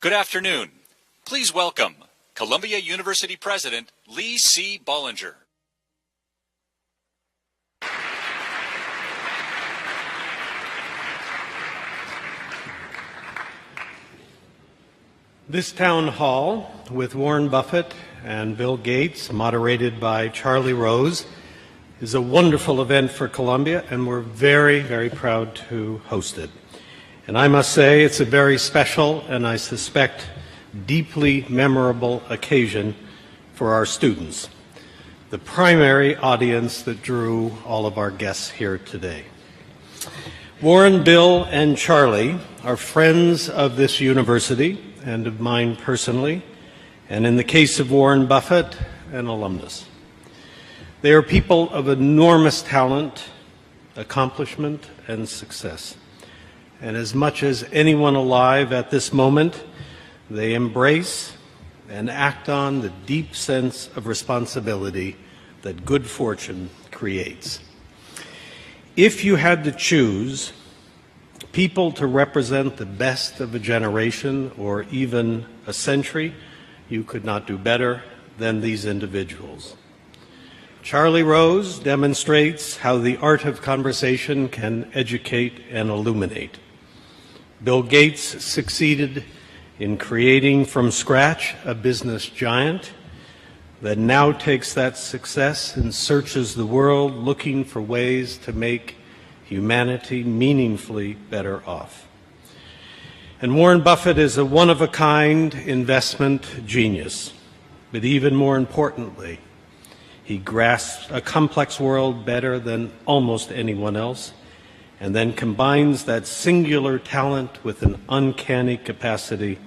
Good afternoon. Please welcome Columbia University President Lee C. Bollinger. This town hall with Warren Buffett and Bill Gates, moderated by Charlie Rose, is a wonderful event for Columbia, and we're very, very proud to host it. And I must say it's a very special and I suspect deeply memorable occasion for our students, the primary audience that drew all of our guests here today. Warren, Bill, and Charlie are friends of this university and of mine personally, and in the case of Warren Buffett, an alumnus. They are people of enormous talent, accomplishment, and success. And as much as anyone alive at this moment, they embrace and act on the deep sense of responsibility that good fortune creates. If you had to choose people to represent the best of a generation or even a century, you could not do better than these individuals. Charlie Rose demonstrates how the art of conversation can educate and illuminate. Bill Gates succeeded in creating from scratch a business giant that now takes that success and searches the world looking for ways to make humanity meaningfully better off. And Warren Buffett is a one-of-a-kind investment genius, but even more importantly, he grasps a complex world better than almost anyone else, and then combines that singular talent with an uncanny capacity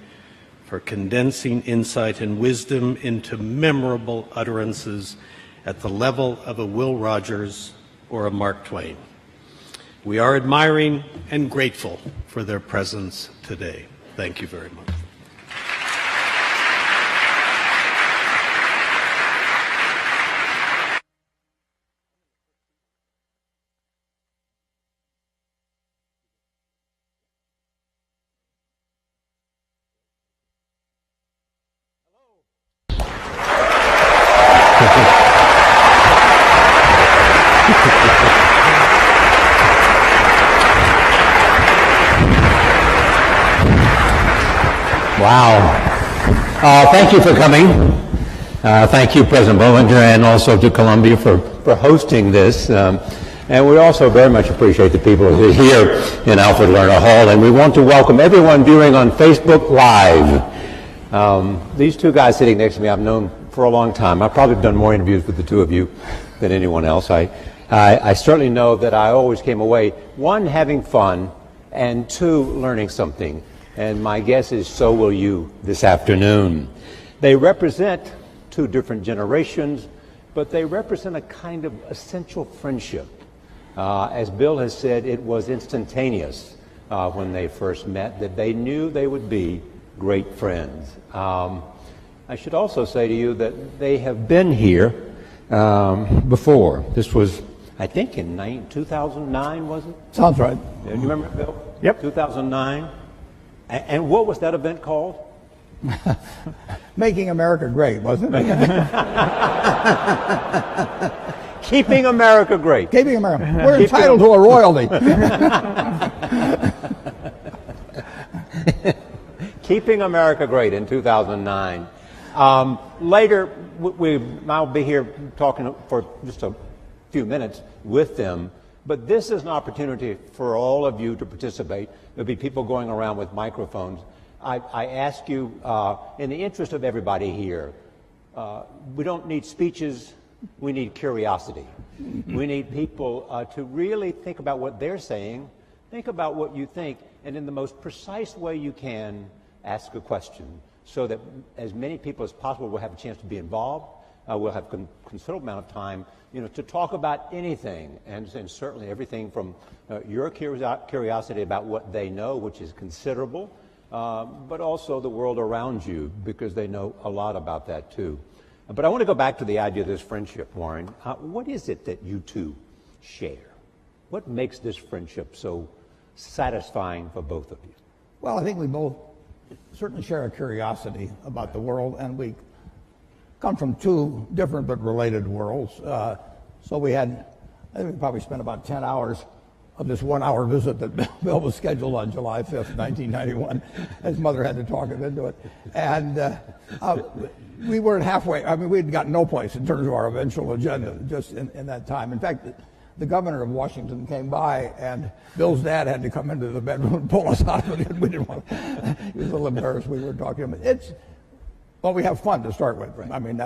for condensing insight and wisdom into memorable utterances at the level of a Will Rogers or a Mark Twain. We are admiring and grateful for their presence today. Thank you very much. Wow. Thank you for coming. Thank you, President Bollinger, and also to Columbia for hosting this. And we also very much appreciate the people who are here in Alfred Lerner Hall. And we want to welcome everyone viewing on Facebook Live. These two guys sitting next to me I've known for a long time. I've probably done more interviews with the two of you than anyone else. I certainly know that I always came away, one, having fun, and two, learning something. And my guess is so will you this afternoon. They represent two different generations, but they represent a kind of essential friendship. As Bill has said, it was instantaneous when they first met, that they knew they would be great friends. I should also say to you that they have been here before. This was, I think, in 2009, was it? Sounds right. Do you remember, Bill? Yep. 2009. And what was that event called? Making America Great, wasn't it? Keeping America Great. Keeping America. We're entitled to a royalty. Keeping America Great in 2009. Later, I'll be here talking for just a few minutes with them. But this is an opportunity for all of you to participate. There'll be people going around with microphones. I ask you, in the interest of everybody here, we don't need speeches, we need curiosity. We need people to really think about what they're saying, think about what you think, and in the most precise way you can, ask a question so that as many people as possible will have a chance to be involved. We'll have a considerable amount of time to talk about anything, and certainly everything from your curiosity about what they know, which is considerable, but also the world around you, because they know a lot about that too. But I want to go back to the idea of this friendship, Warren. What is it that you two share? What makes this friendship so satisfying for both of you? Well, I think we both certainly share a curiosity about the world, and we come from two different but related worlds. So we had, I think we probably spent about 10 hours of this 1 hour visit that Bill was scheduled on July 5th, 1991. His mother had to talk him into it. And we weren't halfway. I mean, we'd got no place in terms of our eventual agenda just in that time. In fact, the governor of Washington came by, and Bill's dad had to come into the bedroom and pull us out of it. We didn't want to. He was a little embarrassed we were talking to him. Well, we have fun to start with. Right. I mean,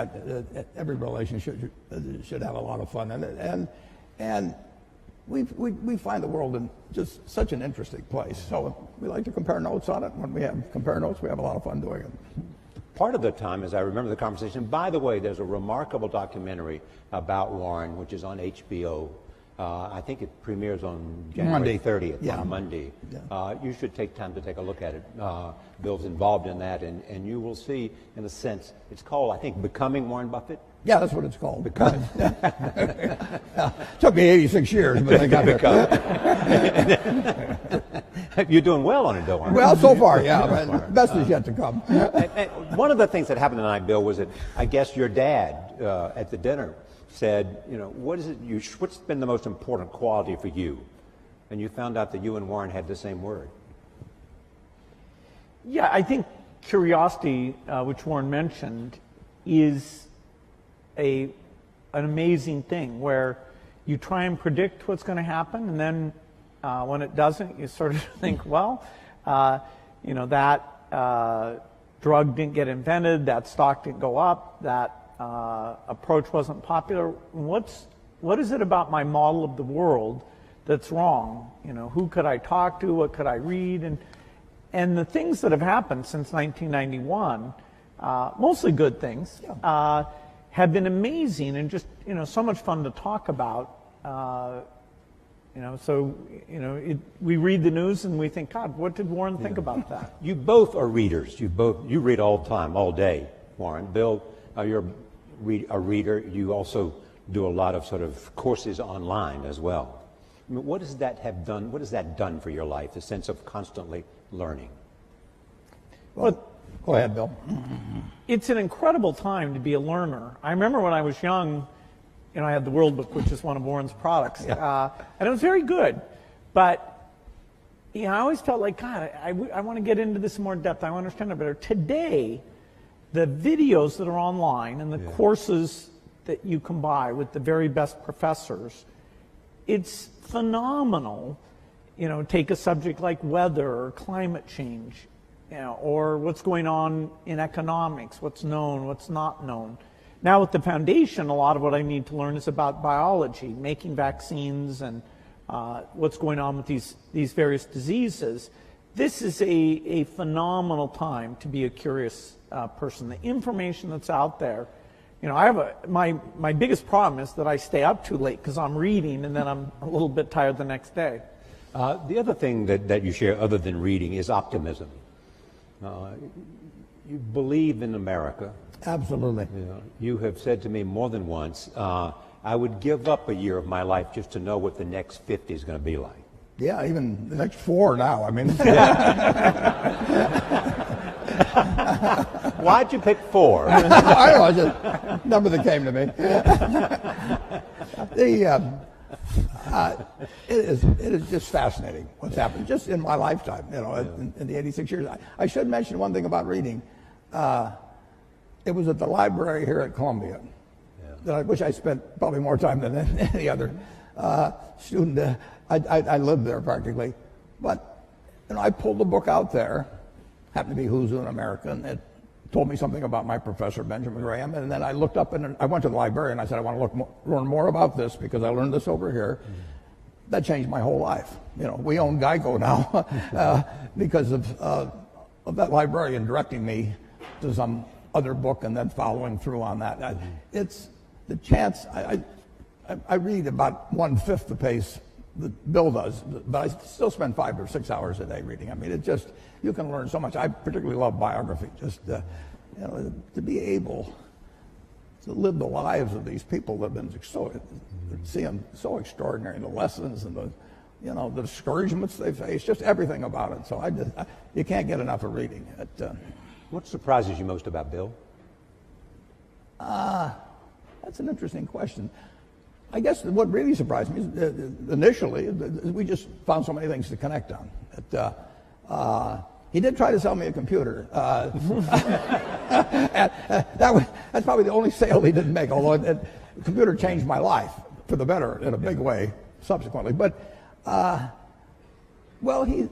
every relationship should have a lot of fun in it. And we find the world in just such an interesting place. So we like to compare notes on it. When we compare notes, we have a lot of fun doing it. Part of the time, as I remember the conversation, by the way, there's a remarkable documentary about Warren, which is on HBO. I think it premieres on January 30th, on Monday. Yeah. You should take time to take a look at it. Bill's involved in that, and you will see, in a sense, it's called, I think, Becoming Warren Buffett. Yeah, that's what it's called. Becoming. Took me 86 years, but I got there. You're doing well on it, though, aren't you? Well, so far, yeah. But best is yet to come. And one of the things that happened tonight, Bill, was that I guess your dad at the dinner said, you know, what's been the most important quality for you? And you found out that you and Warren had the same word. Yeah, I think curiosity, which Warren mentioned, is an amazing thing where you try and predict what's going to happen, and then when it doesn't, you sort of think, well, you know, that drug didn't get invented, that stock didn't go up, that approach wasn't popular. What is it about my model of the world that's wrong? You know, who could I talk to? What could I read? And the things that have happened since 1991, mostly good things, have been amazing and just, you know, so much fun to talk about. You know, so, you know, we read the news and we think, God, what did Warren think about that? You both are readers. You read all the time, all day, Warren. Bill, you're a reader. You also do a lot of sort of courses online as well. I mean, what does that have done? What has that done for your life, the sense of constantly learning? Well, go ahead, Bill. It's an incredible time to be a learner. I remember when I was young, you know, I had the World Book, which is one of Warren's products, and it was very good. But, you know, I always felt like, God, I want to get into this in more depth. I want to understand it better. Today, the videos that are online and the courses that you can buy with the very best professors, it's phenomenal. You know, take a subject like weather or climate change, you know, or what's going on in economics, what's known, what's not known. Now with the foundation, a lot of what I need to learn is about biology, making vaccines and what's going on with these various diseases. This is a phenomenal time to be a curious person. The information that's out there, you know, I have my biggest problem is that I stay up too late because I'm reading and then I'm a little bit tired the next day. The other thing that you share other than reading is optimism. You believe in America. Absolutely. You have said to me more than once, I would give up a year of my life just to know what the next 50 is going to be like. Yeah, even the next 4 now. I mean, why'd you pick 4? I don't know, it's just a number that came to me. It is just fascinating what's happened just in my lifetime, you know, in the 86 years. I should mention one thing about reading. It was at the library here at Columbia that I wish I spent probably more time than any other student. I lived there practically. But, you know, I pulled the book out there, happened to be Who's in America, and it told me something about my professor, Benjamin Graham, and then I looked up and I went to the library and I said, I want to learn more about this because I learned this over here. That changed my whole life. You know, we own Geico now because of that librarian directing me to some other book and then following through on that. It's the chance. I read about 1/5 the pace that Bill does, but I still spend 5 or 6 hours a day reading. I mean, it just, you can learn so much. I particularly love biography. Just you know, to be able to live the lives of these people that have been so extraordinary, the lessons and you know, the discouragements they face, just everything about it. So you can't get enough of reading it. What surprises you most about Bill? That's an interesting question. I guess what really surprised me is initially we just found so many things to connect on. He did try to sell me a computer. That's probably the only sale he didn't make, although the computer changed my life for the better in a big way subsequently. But, well, he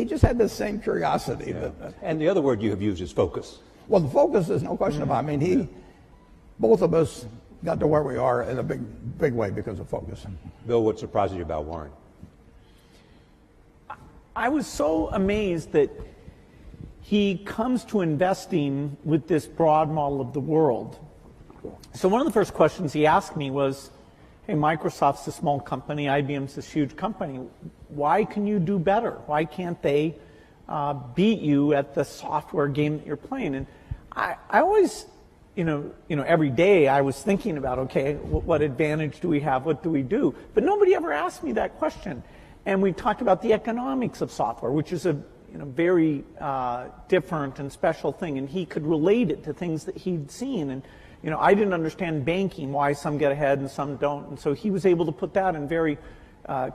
just had this same curiosity. Yeah. And the other word you have used is focus. Well, the focus, there's no question about it. I mean, both of us got to where we are in a big way because of focus. Bill, what surprises you about Warren? I was so amazed that he comes to investing with this broad model of the world. So one of the first questions he asked me was, hey, Microsoft's a small company, IBM's this huge company. Why can you do better? Why can't they beat you at the software game that you're playing? And I always, every day I was thinking about, okay, what advantage do we have? What do we do? But nobody ever asked me that question. And we talked about the economics of software, which is a very different and special thing. And he could relate it to things that he'd seen. And I didn't understand banking, why some get ahead and some don't. And so he was able to put that in very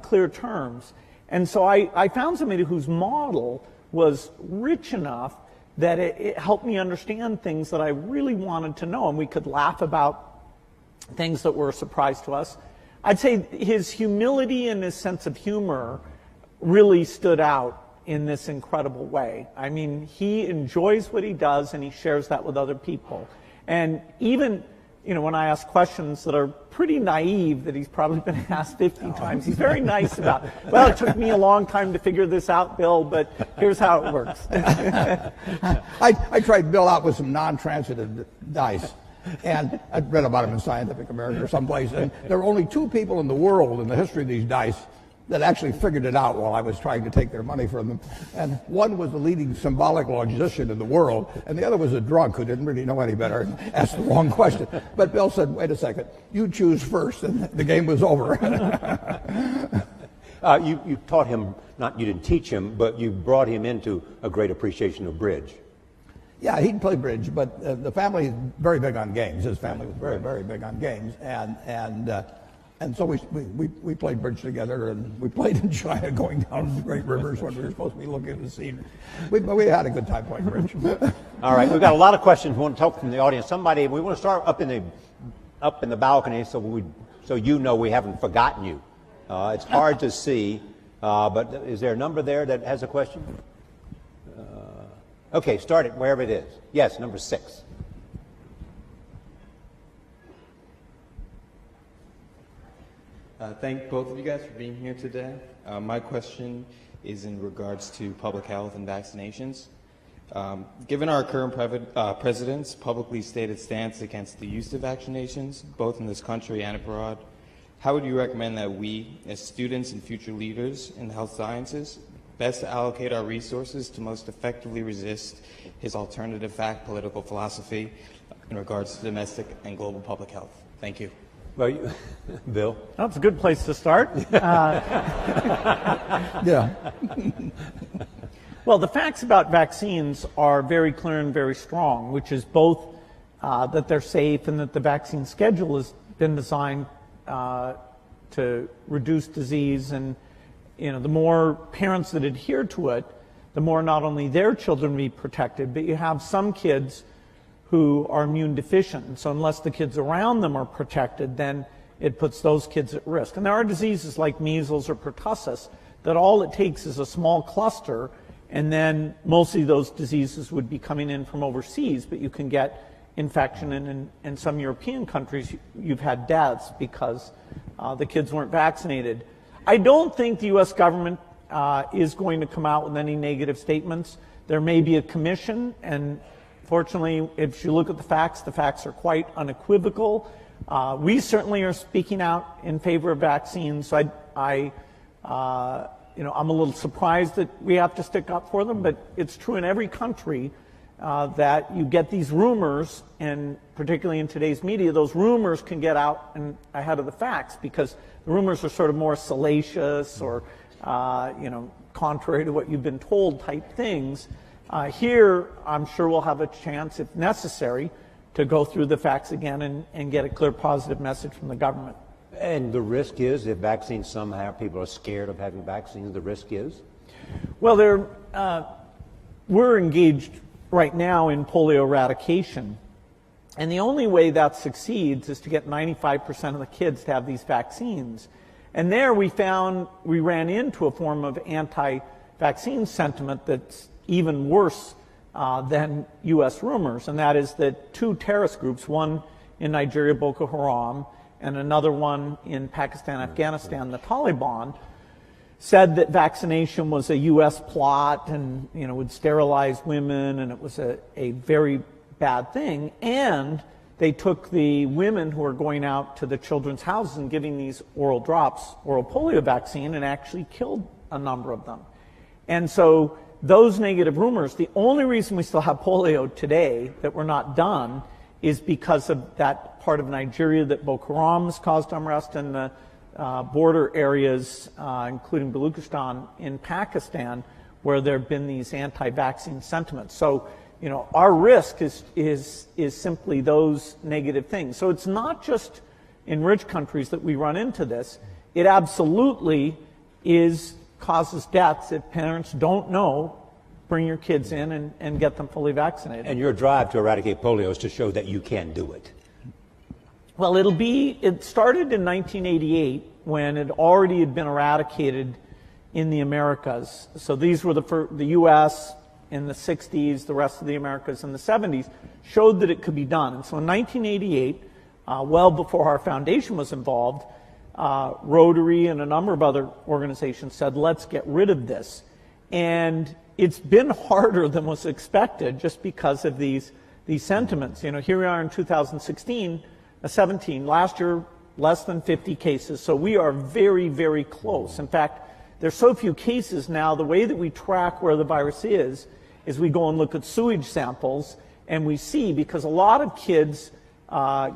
clear terms. And so I found somebody whose model was rich enough that it helped me understand things that I really wanted to know. And we could laugh about things that were a surprise to us. I'd say his humility and his sense of humor really stood out in this incredible way. I mean, he enjoys what he does and he shares that with other people. And even, when I ask questions that are pretty naive that he's probably been asked 50 times, he's very nice about, well, it took me a long time to figure this out, Bill, but here's how it works. I tried Bill out with some non-transitive dice. And I'd read about him in Scientific American or someplace, and there were only 2 people in the world in the history of these dice that actually figured it out while I was trying to take their money from them. And one was the leading symbolic logician in the world, and the other was a drunk who didn't really know any better and asked the wrong question. But Bill said, wait a second, you choose first, and the game was over. You taught him, you didn't teach him, but you brought him into a great appreciation of bridge. Yeah, he'd play bridge, but the family is very big on games. His family was very, very big on games, and so we played bridge together, and we played in China, going down the great rivers when we were supposed to be looking at the scenery. We had a good time playing bridge. All right, we've got a lot of questions we want to talk from the audience. We want to start up in the balcony, so we haven't forgotten you. It's hard to see, but is there a number there that has a question? Okay, start it wherever it is. Yes, number 6. Thank both of you guys for being here today. My question is in regards to public health and vaccinations. Given our current president's publicly stated stance against the use of vaccinations, both in this country and abroad, how would you recommend that we, as students and future leaders in the health sciences, best allocate our resources to most effectively resist his alternative fact political philosophy in regards to domestic and global public health? Thank you. Well, Bill? That's a good place to start. Yeah. Well, the facts about vaccines are very clear and very strong, which is both that they're safe and that the vaccine schedule has been designed to reduce disease. And the more parents that adhere to it, the more not only their children will be protected, but you have some kids who are immune deficient. And so unless the kids around them are protected, then it puts those kids at risk. And there are diseases like measles or pertussis that all it takes is a small cluster, and then mostly those diseases would be coming in from overseas, but you can get infection, and in some European countries you've had deaths because the kids weren't vaccinated. I don't think the U.S. government is going to come out with any negative statements. There may be a commission, and fortunately, if you look at the facts are quite unequivocal. We certainly are speaking out in favor of vaccines. So I'm a little surprised that we have to stick up for them, but it's true in every country that you get these rumors, and particularly in today's media, those rumors can get out and ahead of the facts because the rumors are sort of more salacious or, contrary to what you've been told type things. Here, I'm sure we'll have a chance, if necessary, to go through the facts again and get a clear positive message from the government. And the risk is, if vaccines somehow, people are scared of having vaccines, the risk is? Well, we're engaged right now in polio eradication. And the only way that succeeds is to get 95% of the kids to have these vaccines. And there we ran into a form of anti-vaccine sentiment that's even worse than U.S. rumors, and that is that two terrorist groups, one in Nigeria, Boko Haram, and another one in Pakistan, Afghanistan, the Taliban, said that vaccination was a U.S. plot and would sterilize women, and it was a very bad thing. And they took the women who were going out to the children's houses and giving these oral drops, oral polio vaccine, and actually killed a number of them. And so those negative rumors, the only reason we still have polio today that we're not done is because of that part of Nigeria that Boko Haram has caused unrest, and the border areas, including Baluchistan in Pakistan, where there have been these anti-vaccine sentiments. So, our risk is simply those negative things. So it's not just in rich countries that we run into this. It absolutely causes deaths if parents don't know. Bring your kids in and get them fully vaccinated. And your drive to eradicate polio is to show that you can do it. Well, it started in 1988 when it already had been eradicated in the Americas. So these were the U.S. in the 60s, the rest of the Americas in the 70s, showed that it could be done. And so in 1988, well before our foundation was involved, Rotary and a number of other organizations said, let's get rid of this. And it's been harder than was expected just because of these sentiments. Here we are in 2017, last year, less than 50 cases. So we are very, very close. In fact, there's so few cases now, the way that we track where the virus is we go and look at sewage samples, and we see, because a lot of kids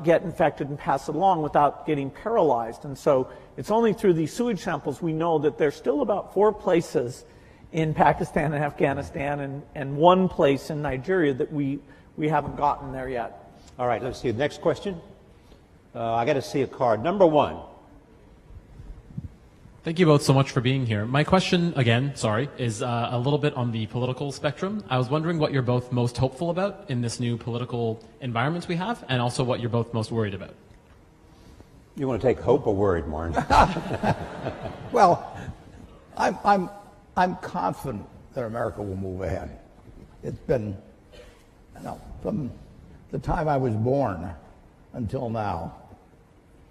get infected and pass it along without getting paralyzed. And so it's only through these sewage samples we know that there's still about 4 places in Pakistan and Afghanistan and 1 place in Nigeria that we haven't gotten there yet. All right, let's see the next question. I got to see a card. Number 1. Thank you both so much for being here. My question, again, is a little bit on the political spectrum. I was wondering what you're both most hopeful about in this new political environment we have, and also what you're both most worried about. You want to take hope or worried, Warren? Well, I'm confident that America will move ahead. It's been, from the time I was born until now,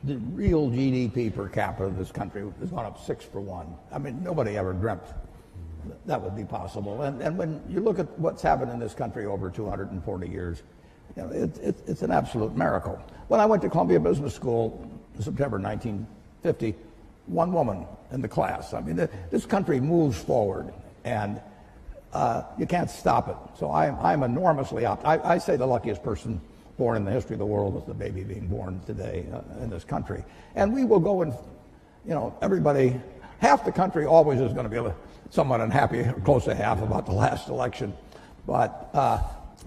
the real GDP per capita of this country has gone up 6 for 1. I mean, nobody ever dreamt that would be possible. And when you look at what's happened in this country over 240 years, it's an absolute miracle. When I went to Columbia Business School in September 1950, 1 woman in the class. I mean, this country moves forward, and you can't stop it. So I'm enormously optimistic. I say the luckiest person born in the history of the world is the baby being born today in this country. And we will go and, everybody, half the country always is going to be somewhat unhappy, or close to half, about the last election. But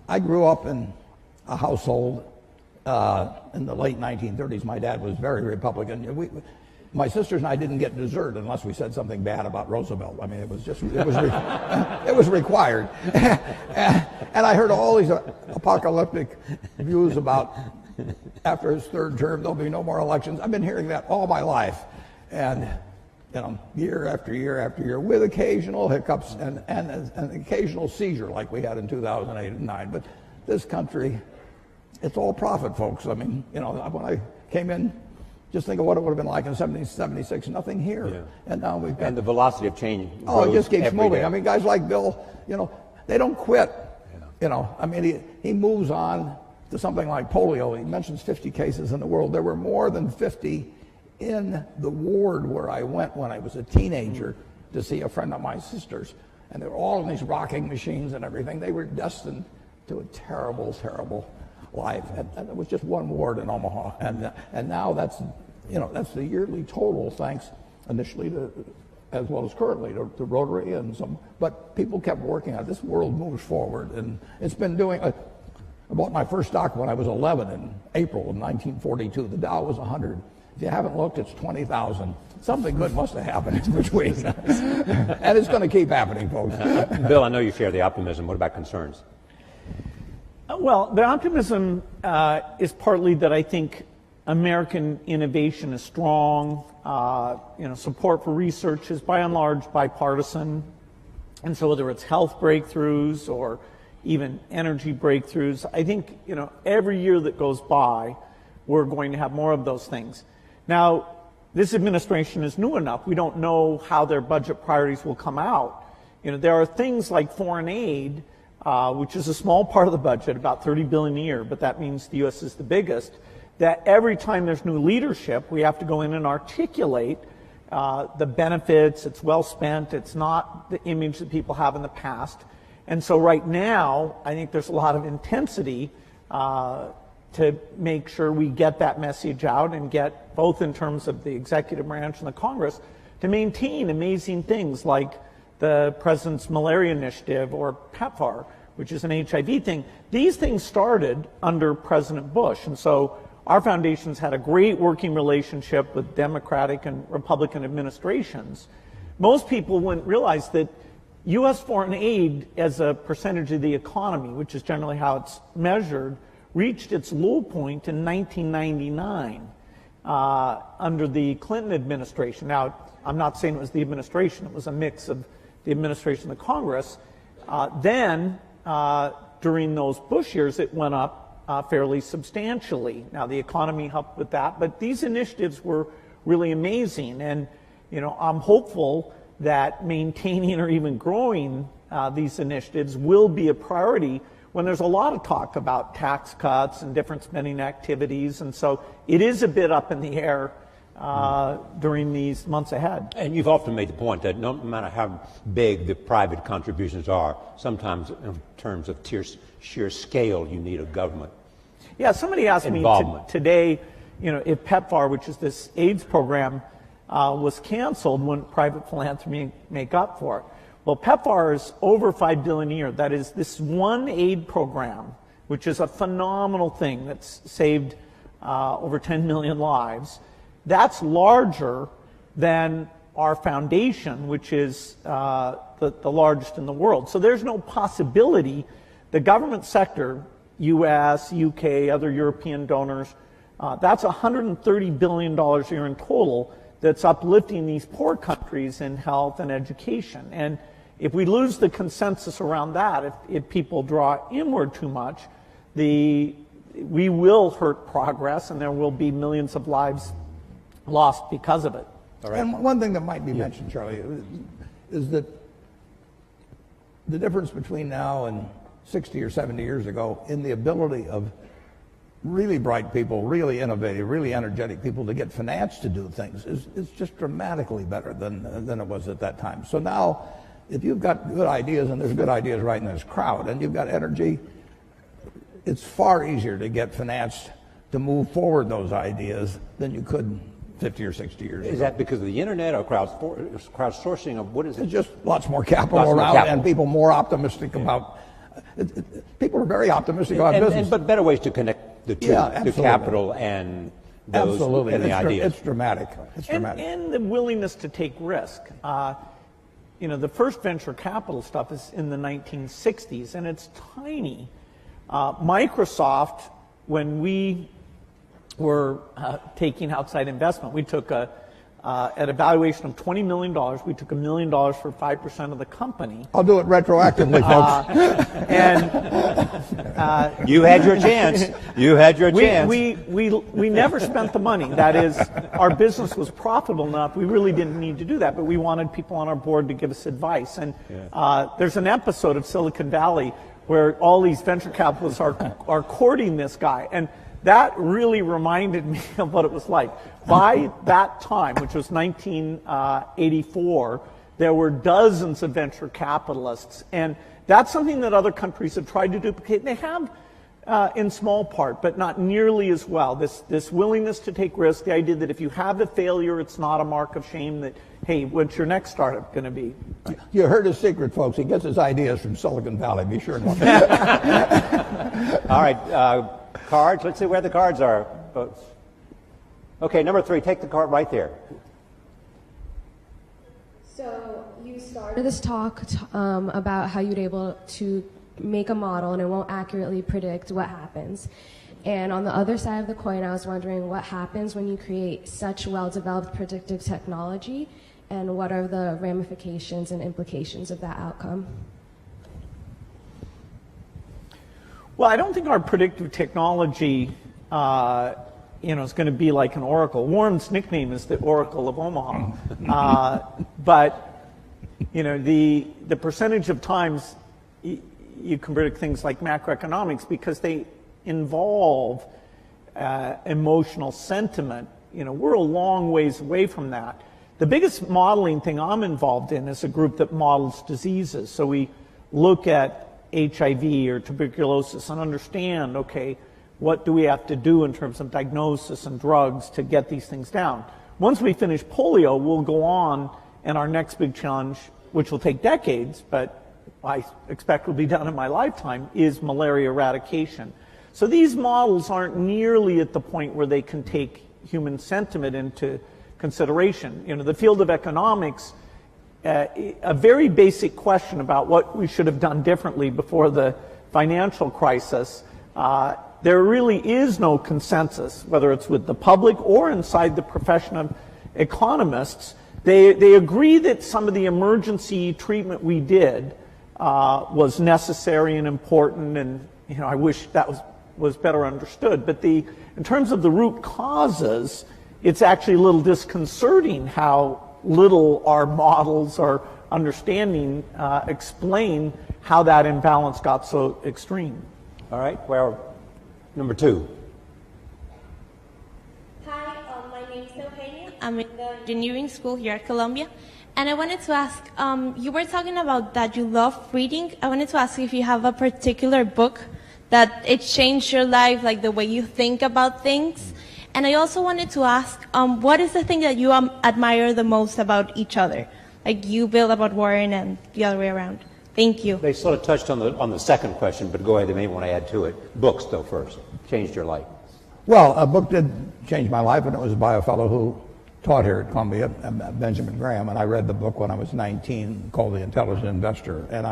I grew up in a household in the late 1930s. My dad was very Republican. My sisters and I didn't get dessert unless we said something bad about Roosevelt. I mean, it was required. And I heard all these apocalyptic views about after his 3rd term there'll be no more elections. I've been hearing that all my life, and year after year after year, with occasional hiccups and an occasional seizure like we had in 2008 and 2009. But this country, it's all profit, folks. I mean, when I came in, just think of what it would have been like in 1776. Nothing here. Yeah. And now we've got... And the velocity of change it just keeps moving. Day. I mean, guys like Bill, they don't quit. Yeah. I mean, he moves on to something like polio. He mentions 50 cases in the world. There were more than 50 in the ward where I went when I was a teenager to see a friend of my sister's. And they were all in these rocking machines and everything. They were destined to a terrible, terrible life. And it was just one ward in Omaha. And now that's the yearly total, thanks initially to, as well as currently, to Rotary and some. But people kept working on it. This world moves forward, and it's been doing. I bought my first stock when I was 11 in April of 1942. The Dow was 100. If you haven't looked, it's 20,000. Something good must have happened in between. And it's going to keep happening, folks. Bill, I know you share the optimism. What about concerns? Well, the optimism is partly that I think American innovation is strong. Support for research is by and large bipartisan. And so whether it's health breakthroughs or even energy breakthroughs, I think, every year that goes by, we're going to have more of those things. Now, this administration is new enough. We don't know how their budget priorities will come out. There are things like foreign aid, which is a small part of the budget, about $30 billion a year, but that means the U.S. is the biggest, that every time there's new leadership, we have to go in and articulate the benefits. It's well spent. It's not the image that people have in the past. And so right now, I think there's a lot of intensity to make sure we get that message out and get, both in terms of the executive branch and the Congress, to maintain amazing things like the President's Malaria Initiative or PEPFAR, which is an HIV thing. These things started under President Bush, and so our foundation's had a great working relationship with Democratic and Republican administrations. Most people wouldn't realize that U.S. foreign aid as a percentage of the economy, which is generally how it's measured, reached its low point in 1999 under the Clinton administration. Now, I'm not saying it was the administration. It was a mix of the administration and the Congress. Then, during those Bush years, it went up fairly substantially. Now, the economy helped with that, but these initiatives were really amazing. And, I'm hopeful that maintaining or even growing these initiatives will be a priority when there's a lot of talk about tax cuts and different spending activities. And so it is a bit up in the air during these months ahead. And you've often made the point that no matter how big the private contributions are, sometimes in terms of sheer scale, you need a government. Yeah, somebody asked me today, if PEPFAR, which is this AIDS program, was canceled, wouldn't private philanthropy make up for it? Well, PEPFAR is over $5 billion a year. That is this one aid program, which is a phenomenal thing that's saved over 10 million lives. That's larger than our foundation, which is the largest in the world. So there's no possibility the government sector, U.S., U.K., other European donors, that's $130 billion a year in total that's uplifting these poor countries in health and education. And if we lose the consensus around that, if people draw inward too much, we will hurt progress, and there will be millions of lives lost because of it. All right. And one thing that might be mentioned, Charlie, is that the difference between now and 60 or 70 years ago in the ability of really bright people, really innovative, really energetic people to get finance to do things is just dramatically better than it was at that time. So now, if you've got good ideas, and there's good ideas right in this crowd, and you've got energy, it's far easier to get finance to move forward those ideas than you could 50 or 60 years ago. Is that because of the internet or crowdsourcing, or what is it? It's just lots more capital around, and people more optimistic about. People are very optimistic about business. But better ways to connect the two, the capital and those and the ideas. It's dramatic. It's dramatic. And the willingness to take risk. The first venture capital stuff is in the 1960s, and it's tiny. Microsoft, when we were taking outside investment, we took at a valuation of $20 million, we took $1 million for 5% of the company. I'll do it retroactively, folks. You had your chance. You had your chance. We never spent the money. That is, our business was profitable enough. We really didn't need to do that, but we wanted people on our board to give us advice. And there's an episode of Silicon Valley where all these venture capitalists are courting this guy. And that really reminded me of what it was like. By that time, which was 1984, there were dozens of venture capitalists. And that's something that other countries have tried to duplicate. They have in small part, but not nearly as well. This willingness to take risks, the idea that if you have a failure, it's not a mark of shame, that, hey, what's your next startup going to be? You heard his secret, folks. He gets his ideas from Silicon Valley. Be sure and look. All right, cards. Let's see where the cards are, folks. Okay, number 3, take the card right there. So you started this talk about how you'd able to make a model and it won't accurately predict what happens. And on the other side of the coin, I was wondering what happens when you create such well-developed predictive technology, and what are the ramifications and implications of that outcome? Well, I don't think our predictive technology is going to be like an oracle. Warren's nickname is the Oracle of Omaha. But the percentage of times you can predict things like macroeconomics, because they involve emotional sentiment. We're a long ways away from that. The biggest modeling thing I'm involved in is a group that models diseases. So we look at HIV or tuberculosis and understand, okay, what do we have to do in terms of diagnosis and drugs to get these things down? Once we finish polio, we'll go on, and our next big challenge, which will take decades, but I expect will be done in my lifetime, is malaria eradication. So these models aren't nearly at the point where they can take human sentiment into consideration. The field of economics, a very basic question about what we should have done differently before the financial crisis, there really is no consensus, whether it's with the public or inside the profession of economists. They agree that some of the emergency treatment we did was necessary and important, and I wish that was better understood. But in terms of the root causes, it's actually a little disconcerting how little our models, our understanding, explain how that imbalance got so extreme. All right, well, number 2. Hi, my name is Eugenia. I'm in the engineering school here at Columbia. And I wanted to ask, you were talking about that you love reading. I wanted to ask if you have a particular book that it changed your life, like the way you think about things. And I also wanted to ask, what is the thing that you admire the most about each other? Like you, Bill, about Warren, and the other way around. Thank you. They sort of touched on the second question, but go ahead, they may want to add to it. Books, though, first. Changed your life. Well, a book did change my life, and it was by a fellow who taught here at Columbia, Benjamin Graham, and I read the book when I was 19 called The Intelligent Investor. And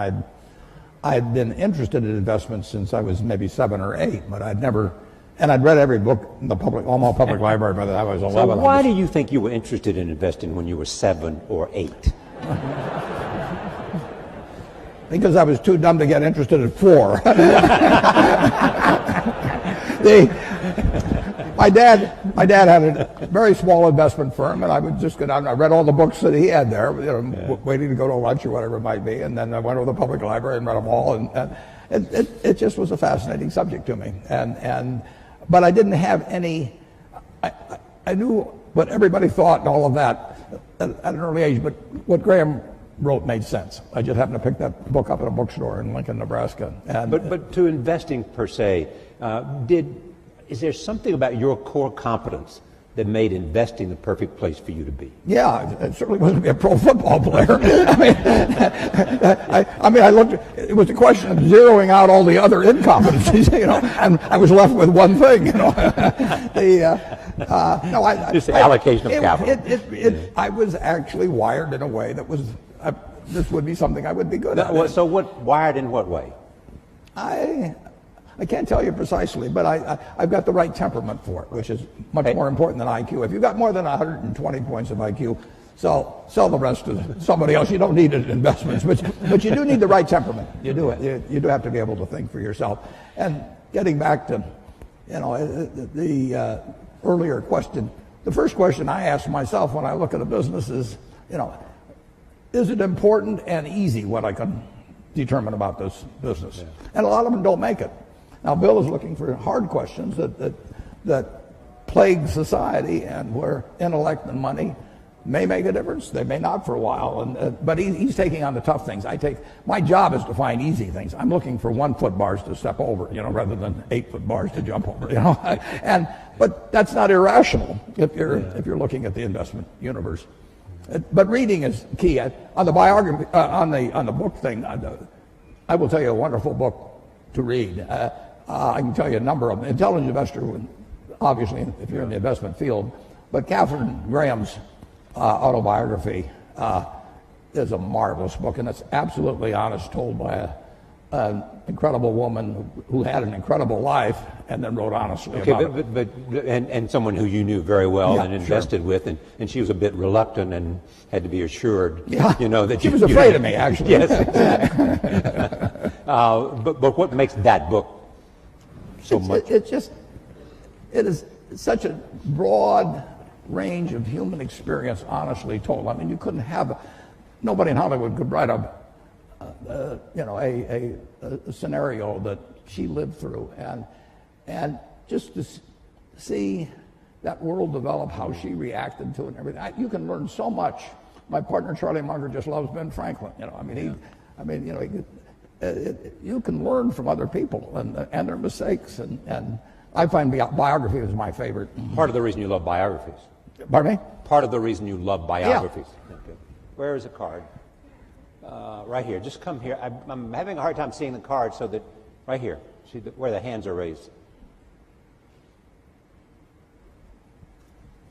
I'd been interested in investments since I was maybe 7 or 8, but I'd read every book in the Omaha Public Library by the time I was 11. So why do you think you were interested in investing when you were 7 or 8? Because I was too dumb to get interested at 4. My dad had a very small investment firm, and I would just go down. I read all the books that he had there, waiting to go to lunch or whatever it might be, and then I went to the public library and read them all, and it just was a fascinating subject to me. But I didn't have any. I knew what everybody thought and all of that at an early age, but what Graham wrote made sense. I just happened to pick that book up at a bookstore in Lincoln, Nebraska. But to investing per se, is there something about your core competence that made investing the perfect place for you to be? Yeah, it certainly wasn't to be a pro football player. I looked. It was a question of zeroing out all the other incompetencies, and I was left with one thing, Just the allocation of capital. I was actually wired in a way that was. This would be something I would be good at. So wired in what way? I can't tell you precisely, but I've got the right temperament for it, which is much more important than IQ. If you've got more than 120 points of IQ, sell the rest to somebody else. You don't need it in investments, but you do need the right temperament. You do. You do have to be able to think for yourself. And getting back to, the earlier question, the first question I ask myself when I look at a business is it important and easy what I can determine about this business? Yeah. And a lot of them don't make it. Now, Bill is looking for hard questions that plague society and where intellect and money may make a difference. They may not for a while. But he's taking on the tough things. My job is to find easy things. I'm looking for 1 foot bars to step over, rather than 8 foot bars to jump over, But that's not irrational if you're looking at the investment universe. But reading is key. On the biography, on the book thing, I will tell you a wonderful book to read. I can tell you a number of them. Intelligent Investor, obviously, if you're in the investment field. But Katharine Graham's autobiography is a marvelous book, and it's absolutely honest, told by an incredible woman who had an incredible life and then wrote honestly about it. And someone who you knew very well Yeah, and invested with, and she was a bit reluctant and had to be assured, that she was afraid of me, actually. Yes, exactly. But what makes that book so much? It is such a broad range of human experience, honestly told. I mean, you couldn't have nobody in Hollywood could write a scenario that she lived through, and just to see that world develop, how she reacted to it, and everything. You can learn so much. My partner Charlie Munger just loves Ben Franklin. You can learn from other people and their mistakes, and I find biography is my favorite. Part of the reason you love biographies. Pardon me? Part of the reason you love biographies. Yeah. Okay. Where is the card? Right here. Just come here. I'm having a hard time seeing the card, so that right here. See where the hands are raised.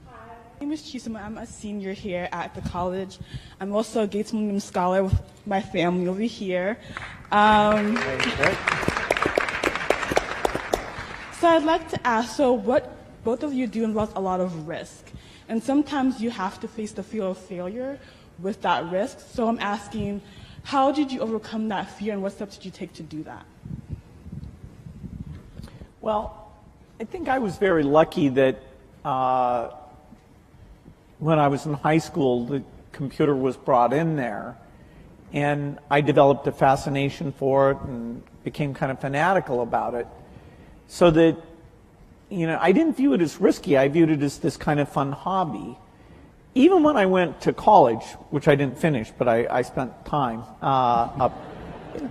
Hi, my name is Chisholm. I'm a senior here at the college. I'm also a Gates Millennium Scholar with my family over here. So I'd like to ask, what both of you do involves a lot of risk. And sometimes you have to face the fear of failure with that risk. So I'm asking, how did you overcome that fear and what steps did you take to do that? Well, I think I was very lucky that when I was in high school, the computer was brought in there, and I developed a fascination for it and became kind of fanatical about it, so that I didn't view it as risky. I viewed it as this kind of fun hobby. Even when I went to college, which I didn't finish, but I spent time up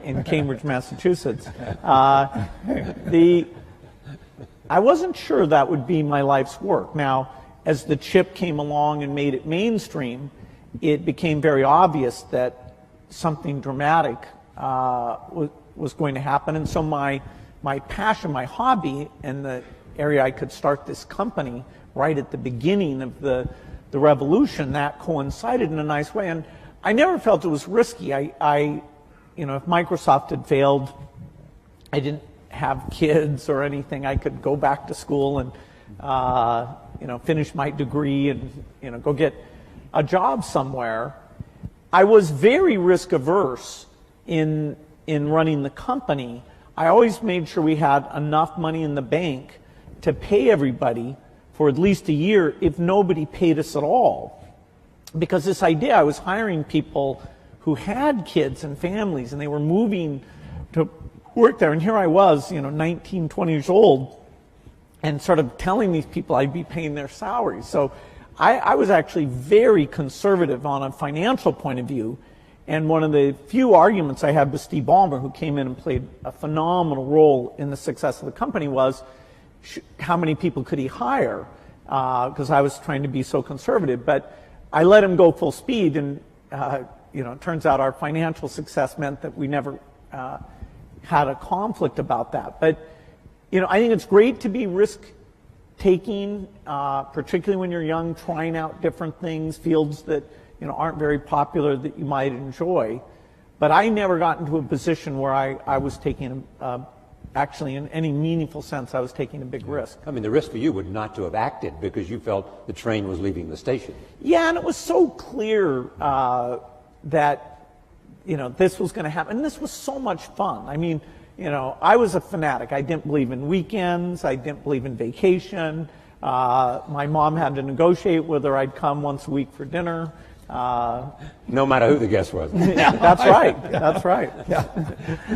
in Cambridge, Massachusetts, I wasn't sure that would be my life's work. Now, as the chip came along and made it mainstream, it became very obvious that something dramatic was going to happen. And so my passion, my hobby, and the area I could start this company right at the beginning of the revolution, that coincided in a nice way. And I never felt it was risky. If Microsoft had failed, I didn't have kids or anything. I could go back to school and finish my degree and go get a job somewhere. I was very risk averse in running the company. I always made sure we had enough money in the bank to pay everybody for at least a year if nobody paid us at all. Because this idea, I was hiring people who had kids and families, and they were moving to work there. And here I was, 19, 20 years old, and sort of telling these people I'd be paying their salaries. So I was actually very conservative on a financial point of view. And one of the few arguments I had with Steve Ballmer, who came in and played a phenomenal role in the success of the company, was how many people could he hire? Because I was trying to be so conservative. But I let him go full speed, and it turns out our financial success meant that we never had a conflict about that. But I think it's great to be risk-taking, particularly when you're young, trying out different things, fields that aren't very popular that you might enjoy. But I never got into a position where I was taking actually, in any meaningful sense, I was taking a big risk. I mean, the risk for you would not to have acted because you felt the train was leaving the station. Yeah, and it was so clear that, this was going to happen. And this was so much fun. I mean, I was a fanatic. I didn't believe in weekends. I didn't believe in vacation. My mom had to negotiate whether I'd come once a week for dinner. No matter who the guest was. Yeah, that's right. That's right. Yeah.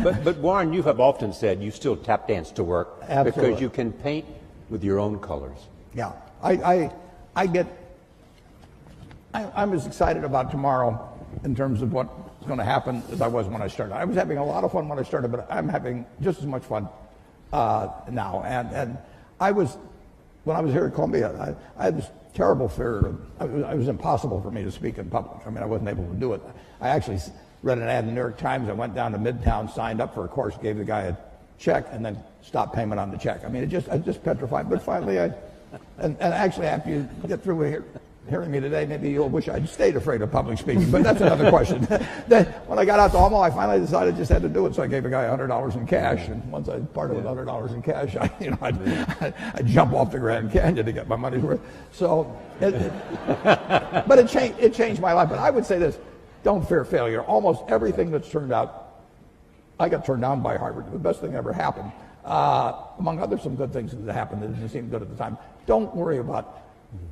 But Warren, you have often said you still tap dance to work. Absolutely. Because you can paint with your own colors. Yeah. I get I'm as excited about tomorrow in terms of what's going to happen as I was when I started. I was having a lot of fun when I started, but I'm having just as much fun now. And when I was here at Columbia, I had this terrible fear. It was impossible for me to speak in public. I mean, I wasn't able to do it. I actually read an ad in the New York Times. I went down to Midtown, signed up for a course, gave the guy a check, and then stopped payment on the check. I mean, I was just petrified. But finally, and actually, after you get through hearing me today, maybe you'll wish I'd stayed afraid of public speaking, but that's another question. Then, when I got out to Omaha, I finally decided I just had to do it, so I gave a guy $100 in cash, and once I parted with $100 in cash, I'd jump off the Grand Canyon to get my money's worth. So, but it changed my life. But I would say this: don't fear failure. Almost everything that's turned out, I got turned down by Harvard. The best thing ever happened, among other some good things that happened that didn't seem good at the time. Don't worry about.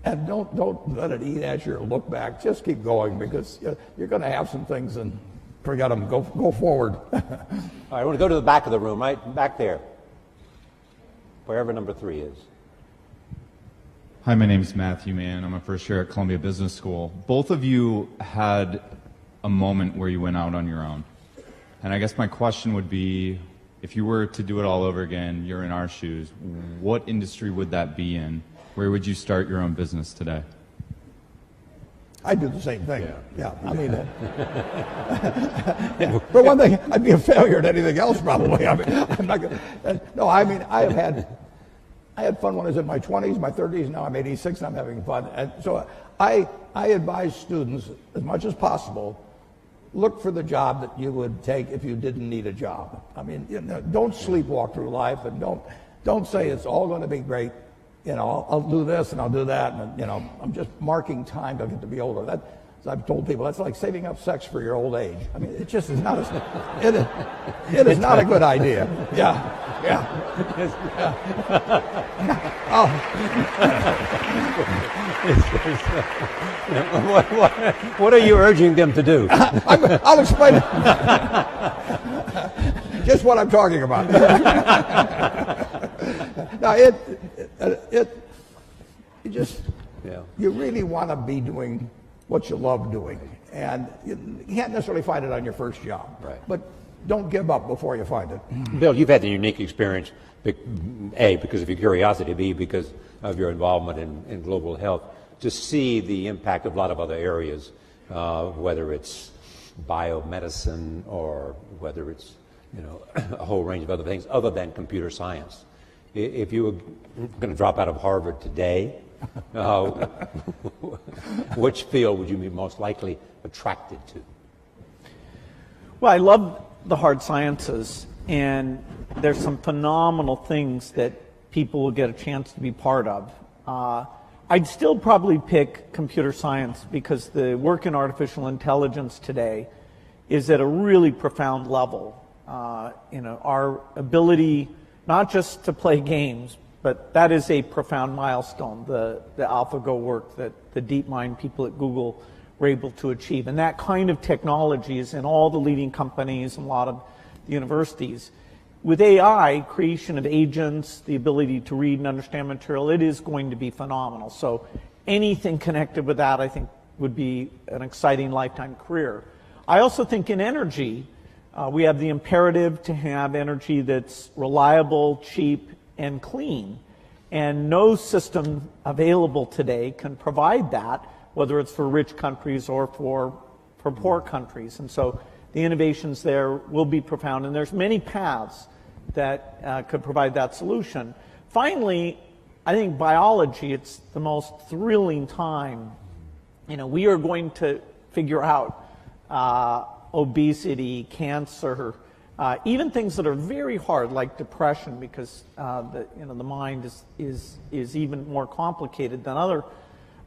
And don't let it eat at you or look back. Just keep going, because you're going to have some things, and forget them. Go forward. All right, I want to go to the back of the room, right back there, wherever number 3 is. Hi, my name is Matthew Mann. I'm a first year at Columbia Business School. Both of you had a moment where you went out on your own. And I guess my question would be, if you were to do it all over again, you're in our shoes, what industry would that be in? Where would you start your own business today? I'd do the same thing. Yeah. I mean, for one thing, I'd be a failure at anything else probably. I mean, I'm not gonna, no, I mean, I had fun when I was in my 20s, my 30s. Now I'm 86 and I'm having fun. And so I advise students, as much as possible, look for the job that you would take if you didn't need a job. I mean, don't sleepwalk through life, and don't say it's all going to be great. I'll do this and I'll do that, and I'm just marking time till I get to be older. That, as I've told people, that's like saving up sex for your old age. I mean, it just is not it is not a good idea. Yeah. What are you urging them to do? I'll explain it. Just what I'm talking about. Now, you really want to be doing what you love doing, and you can't necessarily find it on your first job. Right. But don't give up before you find it. Bill, you've had the unique experience, A, because of your curiosity, B, because of your involvement in global health, to see the impact of a lot of other areas, whether it's biomedicine or whether it's a whole range of other things other than computer science. If you were going to drop out of Harvard today, which field would you be most likely attracted to? Well, I love the hard sciences, and there's some phenomenal things that people will get a chance to be part of. I'd still probably pick computer science, because the work in artificial intelligence today is at a really profound level. Our ability not just to play games, but that is a profound milestone, the AlphaGo work that the DeepMind people at Google were able to achieve. And that kind of technology is in all the leading companies and a lot of the universities. With AI, creation of agents, the ability to read and understand material, it is going to be phenomenal. So anything connected with that, I think, would be an exciting lifetime career. I also think in energy, we have the imperative to have energy that's reliable, cheap, and clean. And no system available today can provide that, whether it's for rich countries or for poor countries. And so the innovations there will be profound. And there's many paths that could provide that solution. Finally, I think biology, it's the most thrilling time. We are going to figure out obesity, cancer, even things that are very hard, like depression, because the mind is even more complicated than other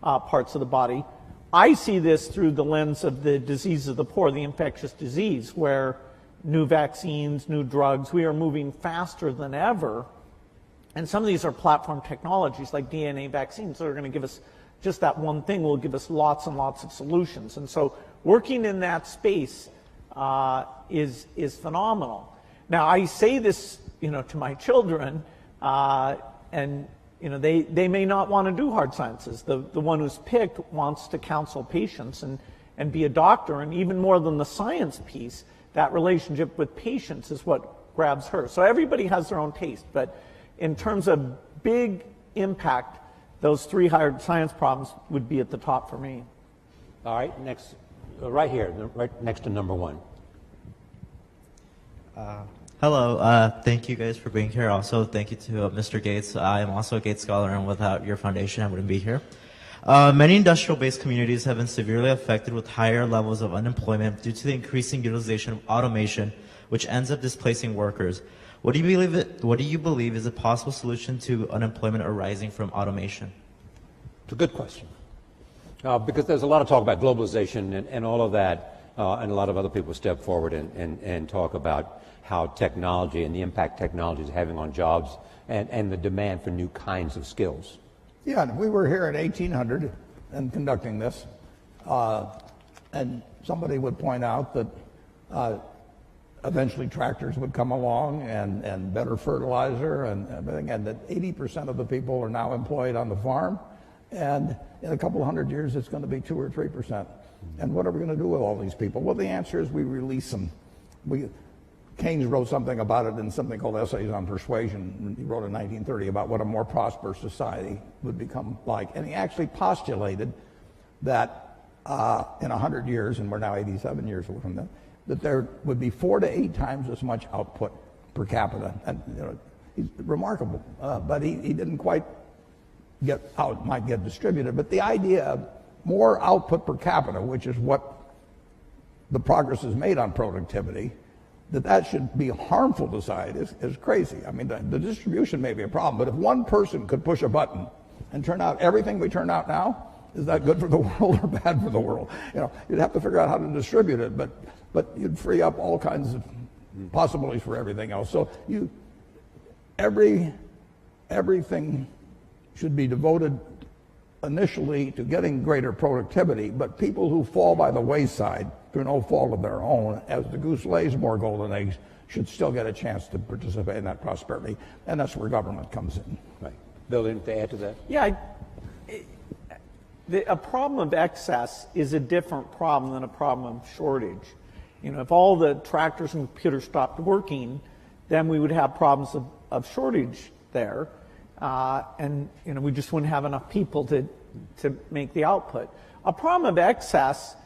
parts of the body. I see this through the lens of the disease of the poor, the infectious disease, where new vaccines, new drugs, we are moving faster than ever. And some of these are platform technologies like DNA vaccines that are going to give us just that one thing, will give us lots and lots of solutions. And so working in that space is phenomenal. Now, I say this, to my children, and they may not want to do hard sciences. The one who's picked wants to counsel patients and be a doctor, and even more than the science piece, that relationship with patients is what grabs her. So everybody has their own taste, but in terms of big impact, those 3 hard science problems would be at the top for me. All right, next, right here, right next to number 1. Hello, thank you guys for being here. Also, thank you to Mr. Gates. I am also a Gates Scholar, and without your foundation, I wouldn't be here. Many industrial-based communities have been severely affected with higher levels of unemployment due to the increasing utilization of automation, which ends up displacing workers. What do you believe is a possible solution to unemployment arising from automation? It's a good question. Because there's a lot of talk about globalization and all of that, and a lot of other people step forward and talk about how technology and the impact technology is having on jobs and the demand for new kinds of skills. Yeah, we were here in 1800 and conducting this, and somebody would point out that eventually tractors would come along and better fertilizer and everything, and that 80% of the people are now employed on the farm, and in a couple of hundred years it's going to be 2 or 3%. And what are we going to do with all these people? Well, the answer is we release them. Keynes wrote something about it in something called Essays on Persuasion. He wrote in 1930 about what a more prosperous society would become like. And he actually postulated that in 100 years, and we're now 87 years away from that there would be 4 to 8 times as much output per capita. And he's remarkable, but he didn't quite get how it might get distributed. But the idea of more output per capita, which is what the progress is made on productivity, that should be harmful to society is crazy. I mean, the distribution may be a problem, but if one person could push a button and turn out everything we turn out now, is that good for the world or bad for the world? You'd have to figure out how to distribute it, but you'd free up all kinds of possibilities for everything else. So everything should be devoted initially to getting greater productivity, but people who fall by the wayside through no fault of their own, as the goose lays more golden eggs, should still get a chance to participate in that prosperity, and that's where government comes in. Right. Bill, anything to add to that? Yeah, a problem of excess is a different problem than a problem of shortage. If all the tractors and computers stopped working, then we would have problems of shortage there, and we just wouldn't have enough people to make the output. A problem of excess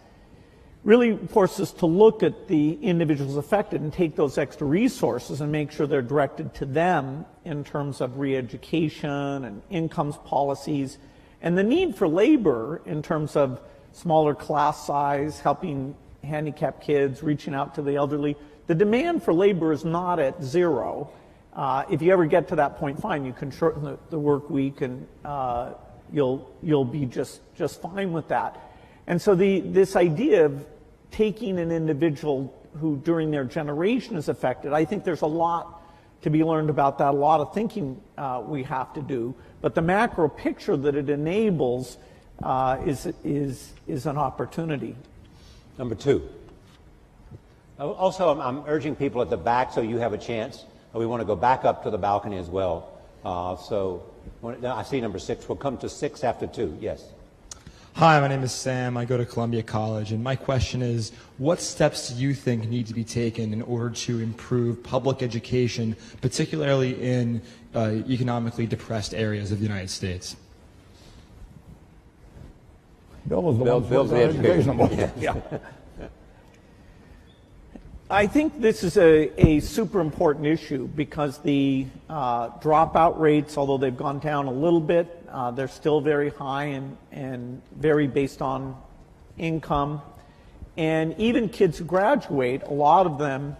really forces us to look at the individuals affected and take those extra resources and make sure they're directed to them in terms of re-education and incomes policies, and the need for labor in terms of smaller class size, helping handicapped kids, reaching out to the elderly. The demand for labor is not at zero. If you ever get to that point, fine, you can shorten the work week, and you'll be just fine with that. And so this idea of taking an individual who during their generation is affected, I think there's a lot to be learned about that, a lot of thinking we have to do. But the macro picture that it enables is an opportunity. Number 2. Also, I'm urging people at the back so you have a chance. We want to go back up to the balcony as well. So I see number 6. We'll come to 6 after 2. Yes. Hi, my name is Sam. I go to Columbia College, and my question is, what steps do you think need to be taken in order to improve public education, particularly in economically depressed areas of the United States? Bill was the educational. Yeah. I think this is a super important issue because the dropout rates, although they've gone down a little bit, they're still very high and vary based on income. And even kids who graduate, a lot of them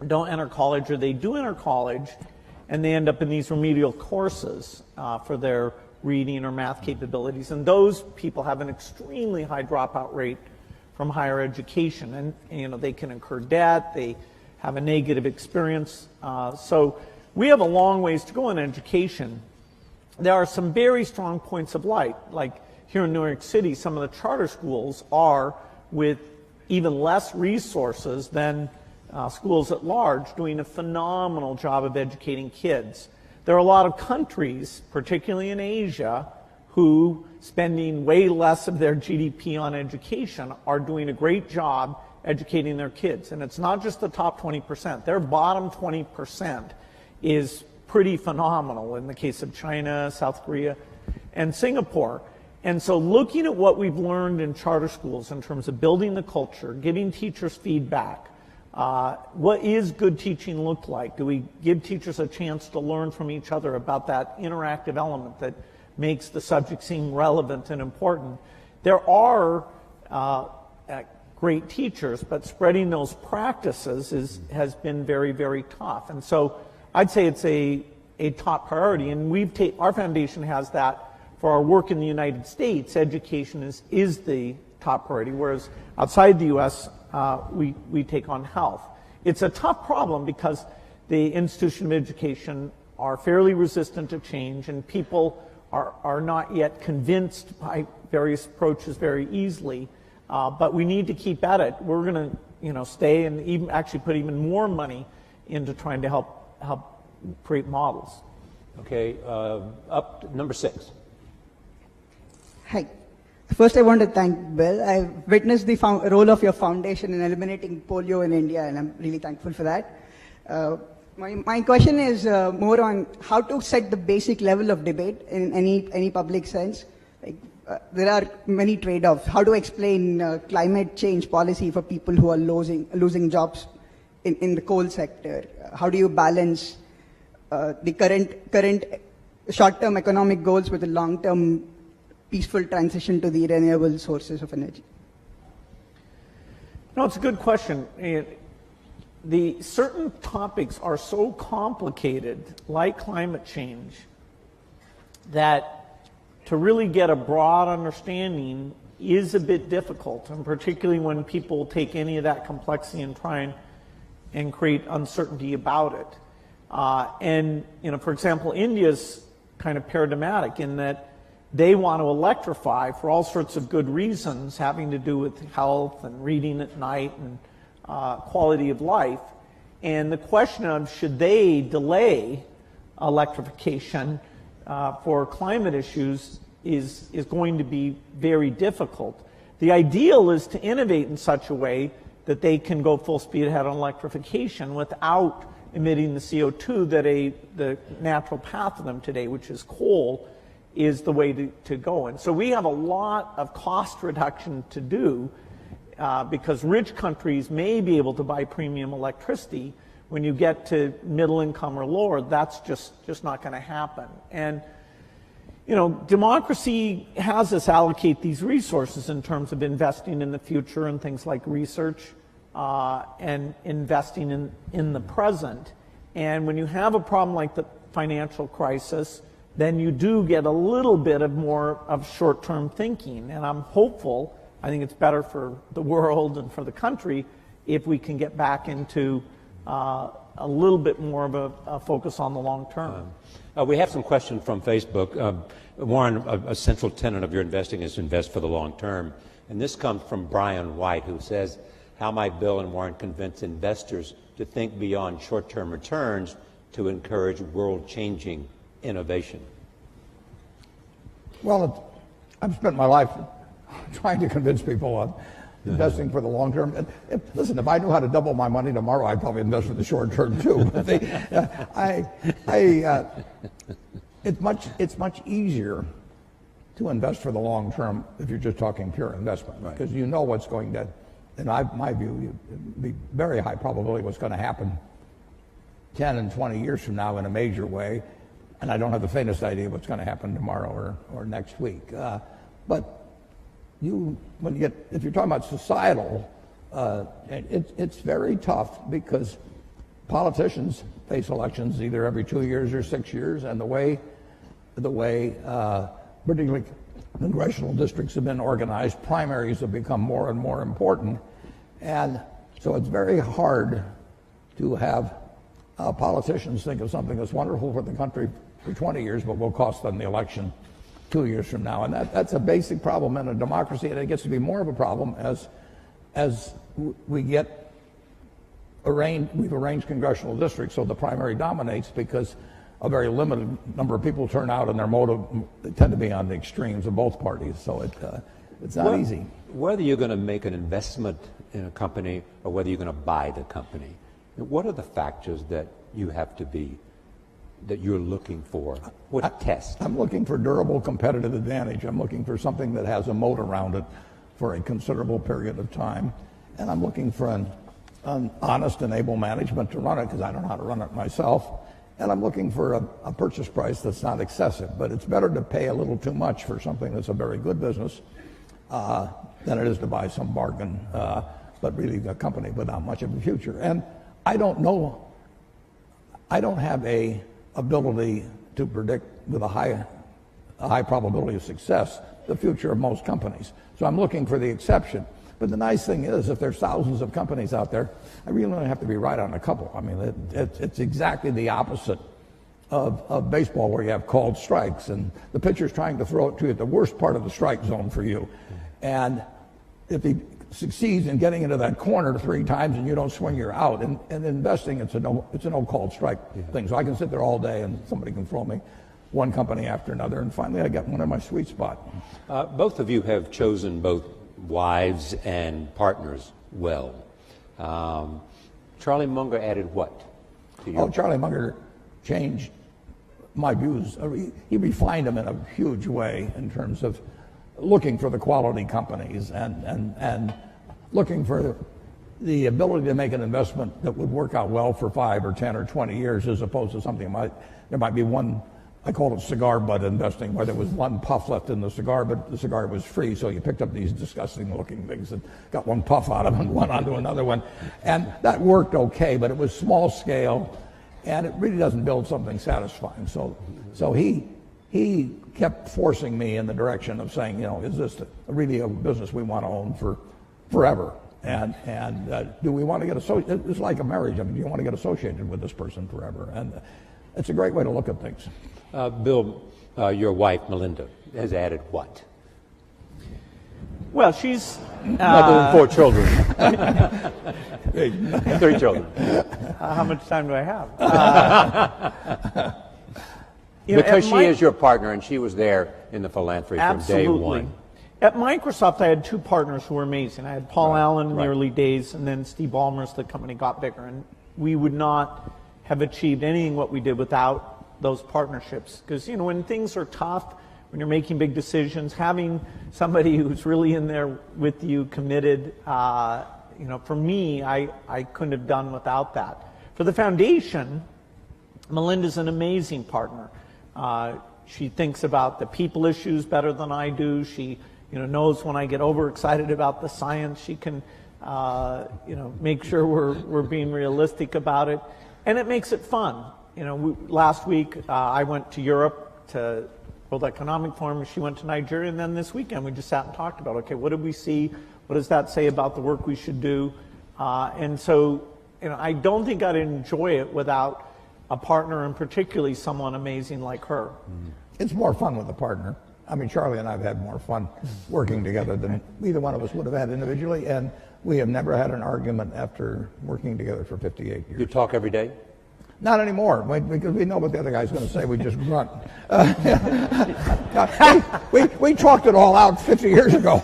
don't enter college, or they do enter college, and they end up in these remedial courses for their reading or math capabilities. And those people have an extremely high dropout rate from higher education, and they can incur debt, they have a negative experience. So we have a long ways to go in education. There are some very strong points of light, like here in New York City, some of the charter schools are, with even less resources than schools at large, doing a phenomenal job of educating kids. There are a lot of countries, particularly in Asia, who, spending way less of their GDP on education, are doing a great job educating their kids. And it's not just the top 20%. Their bottom 20% is pretty phenomenal in the case of China, South Korea, and Singapore. And so looking at what we've learned in charter schools in terms of building the culture, giving teachers feedback, what is good teaching look like? Do we give teachers a chance to learn from each other about that interactive element that makes the subject seem relevant and important? There are great teachers, but spreading those practices has been very, very tough. And so I'd say it's a top priority, and our foundation has that for our work in the United States. Education is the top priority, whereas outside the U.S., we take on health. It's a tough problem because the institution of education are fairly resistant to change, and people are not yet convinced by various approaches very easily. But we need to keep at it. We're going to, stay and even actually put even more money into trying to help create models. Okay, up to number 6. Hi. First, I want to thank Bill. I've witnessed the role of your foundation in eliminating polio in India, and I'm really thankful for that. My question is more on how to set the basic level of debate in any public sense. There are many trade-offs. How to explain climate change policy for people who are losing jobs in the coal sector? How do you balance the current short-term economic goals with the long-term peaceful transition to the renewable sources of energy? No, it's a good question. The certain topics are so complicated, like climate change, that to really get a broad understanding is a bit difficult, and particularly when people take any of that complexity and try and create uncertainty about it. For example, India's kind of paradigmatic in that they want to electrify for all sorts of good reasons having to do with health and reading at night and quality of life. And the question of should they delay electrification for climate issues is going to be very difficult. The ideal is to innovate in such a way that they can go full speed ahead on electrification without emitting the CO2 that the natural path of them today, which is coal, is the way to go. And so we have a lot of cost reduction to do because rich countries may be able to buy premium electricity. When you get to middle income or lower, that's just not going to happen. And democracy has us allocate these resources in terms of investing in the future and things like research and investing in the present. And when you have a problem like the financial crisis, then you do get a little bit of more of short-term thinking. And I'm hopeful, I think it's better for the world and for the country if we can get back into a little bit more of a focus on the long term. We have some questions from Facebook. Warren, a central tenet of your investing is to invest for the long term. And this comes from Brian White, who says, how might Bill and Warren convince investors to think beyond short-term returns to encourage world-changing innovation? Well, I've spent my life trying to convince people of investing for the long term. Listen, if I knew how to double my money tomorrow, I'd probably invest for the short term too. It's much easier to invest for the long term if you're just talking pure investment, because you know what's going to, in my view, it'd be very high probability what's going to happen 10 and 20 years from now in a major way, and I don't have the faintest idea what's going to happen tomorrow or next week. But if you're talking about societal, it's very tough because politicians face elections either every 2 years or 6 years, and the way particularly congressional districts have been organized, primaries have become more and more important, and so it's very hard to have politicians think of something that's wonderful for the country for 20 years but will cost them the election 2 years from now. And that's a basic problem in a democracy, and it gets to be more of a problem as we've arranged congressional districts so the primary dominates, because a very limited number of people turn out, and their motive tend to be on the extremes of both parties. So it's not easy. Whether you're going to make an investment in a company or whether you're going to buy the company, what are the factors that you have to be, that you're looking for? What test? I'm looking for durable competitive advantage. I'm looking for something that has a moat around it for a considerable period of time. And I'm looking for an honest and able management to run it, because I don't know how to run it myself. And I'm looking for a purchase price that's not excessive. But it's better to pay a little too much for something that's a very good business than it is to buy some bargain, but really a company without much of a future. And I don't know, I don't have a ability to predict with a high probability of success the future of most companies. So I'm looking for the exception. But the nice thing is, if there's thousands of companies out there, I really only have to be right on a couple. I mean, it's exactly the opposite of baseball, where you have called strikes, and the pitcher's trying to throw it to you at the worst part of the strike zone for you. And if he succeeds in getting into that corner 3 times and you don't swing, you're out. And investing, it's a no called strike thing. So I can sit there all day and somebody can throw me one company after another, and finally I get one in my sweet spot. Both of you have chosen both wives and partners well. Charlie Munger added what to you? Oh, Charlie Munger changed my views. He refined them in a huge way in terms of looking for the quality companies and looking for the ability to make an investment that would work out well for 5 or 10 or 20 years, as opposed to something there might be one, I call it cigar butt investing, where there was one puff left in the cigar, but the cigar was free, so you picked up these disgusting looking things and got one puff out of them and went on to another one. And that worked okay, but it was small scale, and it really doesn't build something satisfying. So he kept forcing me in the direction of saying, is this really a business we want to own for forever? And do we want to get associated? It's like a marriage. I mean, do you want to get associated with this person forever? And it's a great way to look at things. Bill, your wife, Melinda, has added what? Well, she's... Other than 4 children. 3 children. How much time do I have? Because she is your partner, and she was there in the philanthropy from day one. At Microsoft, I had 2 partners who were amazing. I had Paul Allen in the early days, and then Steve Ballmer as the company got bigger. And we would not have achieved anything what we did without those partnerships. Because, when things are tough, when you're making big decisions, having somebody who's really in there with you, committed, for me, I couldn't have done without that. For the foundation, Melinda's an amazing partner. She thinks about the people issues better than I do. She, knows when I get overexcited about the science. She can, make sure we're being realistic about it, and it makes it fun. Last week I went to Europe to World Economic Forum. She went to Nigeria, and then this weekend we just sat and talked about, okay, what did we see? What does that say about the work we should do? And so, I don't think I'd enjoy it without a partner, and particularly someone amazing like her. It's more fun with a partner. I mean, Charlie and I have had more fun working together than either one of us would have had individually, and we have never had an argument after working together for 58 years. You talk every day? Not anymore, because we know what the other guy's going to say. We just grunt. We talked it all out 50 years ago.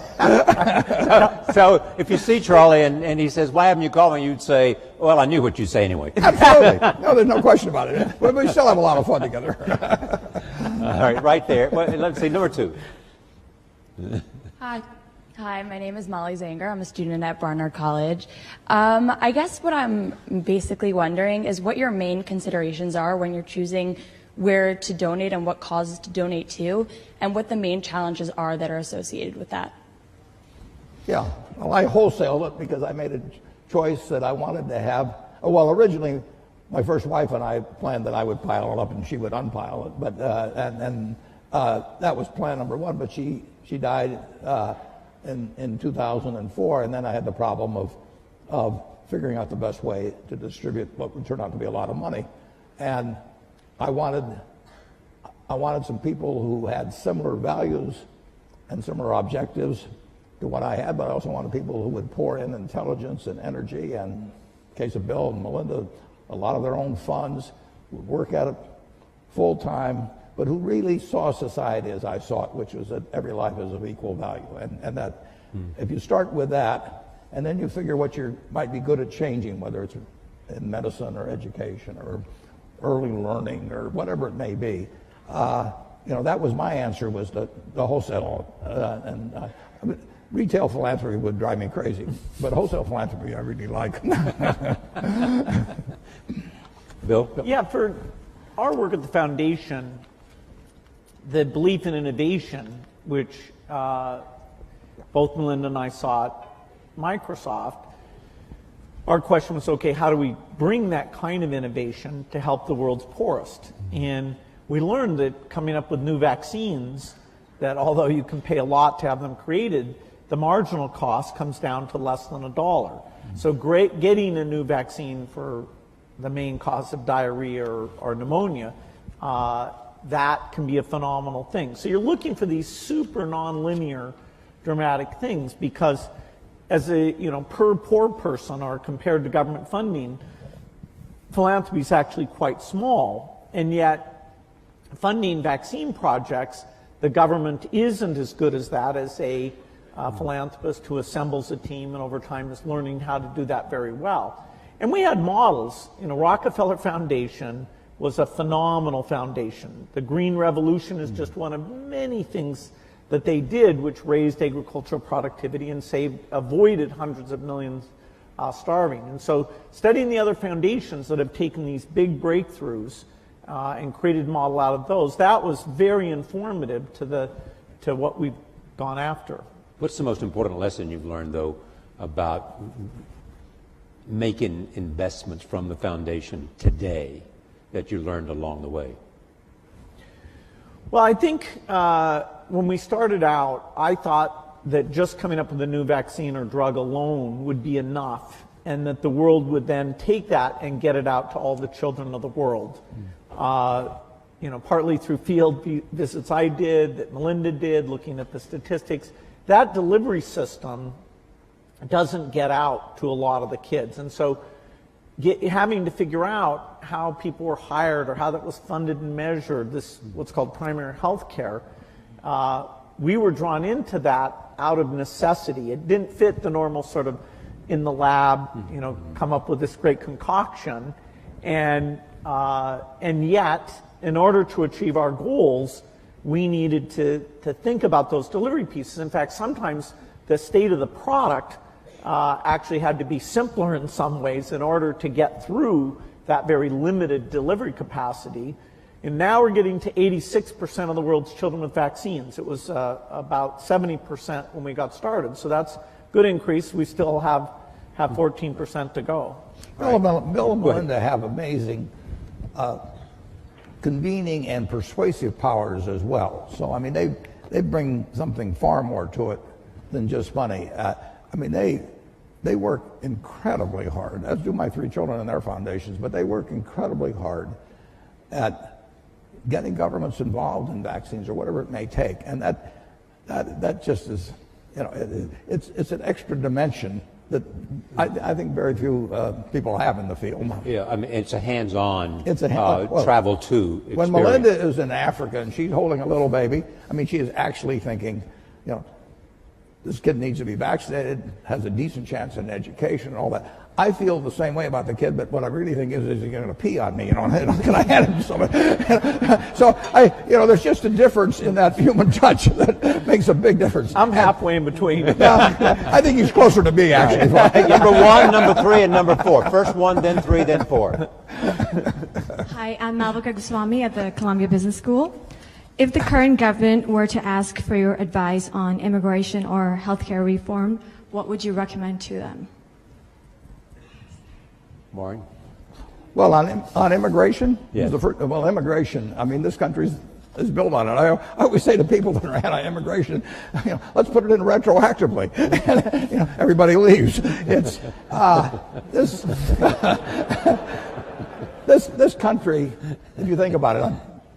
So if you see Charlie and he says, "Why haven't you called me?" you'd say, "Well, I knew what you'd say anyway." Absolutely. No, there's no question about it. We still have a lot of fun together. All right, right there. Well, let's see, number 2. Hi, my name is Molly Zanger. I'm a student at Barnard College. I guess what I'm basically wondering is what your main considerations are when you're choosing where to donate and what causes to donate to, and what the main challenges are that are associated with that. Yeah, well, I wholesaled it because I made a choice that I wanted to have. Well, originally, my first wife and I planned that I would pile it up and she would unpile it, but that was plan number 1. But she died in 2004, and then I had the problem of figuring out the best way to distribute what would turn out to be a lot of money. And I wanted some people who had similar values and similar objectives to what I had, but I also wanted people who would pour in intelligence and energy, and in the case of Bill and Melinda, a lot of their own funds, would work at it full-time, but who really saw society as I saw it, which was that every life is of equal value. And that if you start with that, and then you figure what you might be good at changing, whether it's in medicine or education or early learning or whatever it may be, that was my answer, was the wholesale. Retail philanthropy would drive me crazy, but wholesale philanthropy I really like. Bill? Yeah, for our work at the foundation, the belief in innovation, which both Melinda and I saw at Microsoft, our question was, okay, how do we bring that kind of innovation to help the world's poorest? And we learned that coming up with new vaccines, that although you can pay a lot to have them created, the marginal cost comes down to less than $1. So getting a new vaccine for the main cause of diarrhea or pneumonia, that can be a phenomenal thing. So you're looking for these super nonlinear dramatic things, because as a, per poor person or compared to government funding, philanthropy is actually quite small, and yet funding vaccine projects, the government isn't as good as that as a philanthropist who assembles a team and over time is learning how to do that very well. And we had models. Rockefeller Foundation was a phenomenal foundation. The Green Revolution is just one of many things that they did which raised agricultural productivity and avoided hundreds of millions starving. And so studying the other foundations that have taken these big breakthroughs and created a model out of those, that was very informative to what we've gone after. What's the most important lesson you've learned, though, about making investments from the foundation today that you learned along the way? Well, I think when we started out, I thought that just coming up with a new vaccine or drug alone would be enough, and that the world would then take that and get it out to all the children of the world. Partly through field visits I did, that Melinda did, looking at the statistics. That delivery system doesn't get out to a lot of the kids. And so having to figure out how people were hired or how that was funded and measured, this what's called primary health care, we were drawn into that out of necessity. It didn't fit the normal sort of in the lab, come up with this great concoction. And yet, in order to achieve our goals, we needed to think about those delivery pieces. In fact, sometimes the state of the product actually had to be simpler in some ways in order to get through that very limited delivery capacity. And now we're getting to 86% of the world's children with vaccines. It was about 70% when we got started. So that's a good increase. We still have 14% to go. Bill and Melinda have amazing convening and persuasive powers as well. So, they bring something far more to it than just money. They work incredibly hard, as do my 3 children and their foundations, but they work incredibly hard at getting governments involved in vaccines or whatever it may take. And that just is, it's an extra dimension that I think very few people have in the field. Yeah, it's a hands-on well, travel to experience. When Melinda is in Africa and she's holding a little baby, she is actually thinking, this kid needs to be vaccinated, has a decent chance in education and all that. I feel the same way about the kid, but what I really think is he's going to pee on me, can I hand him something? So there's just a difference in that human touch that makes a big difference. I'm halfway in between. I think he's closer to me, actually. Number 1, number 3, and number 4. First 1, then 3, then 4. Hi, I'm Malvika Goswami at the Columbia Business School. If the current government were to ask for your advice on immigration or healthcare reform, what would you recommend to them? Maureen? Well, on immigration? Yes. Immigration, this country is built on it. I always say to people that are anti-immigration, let's put it in retroactively. Everybody leaves. It's this country, if you think about it,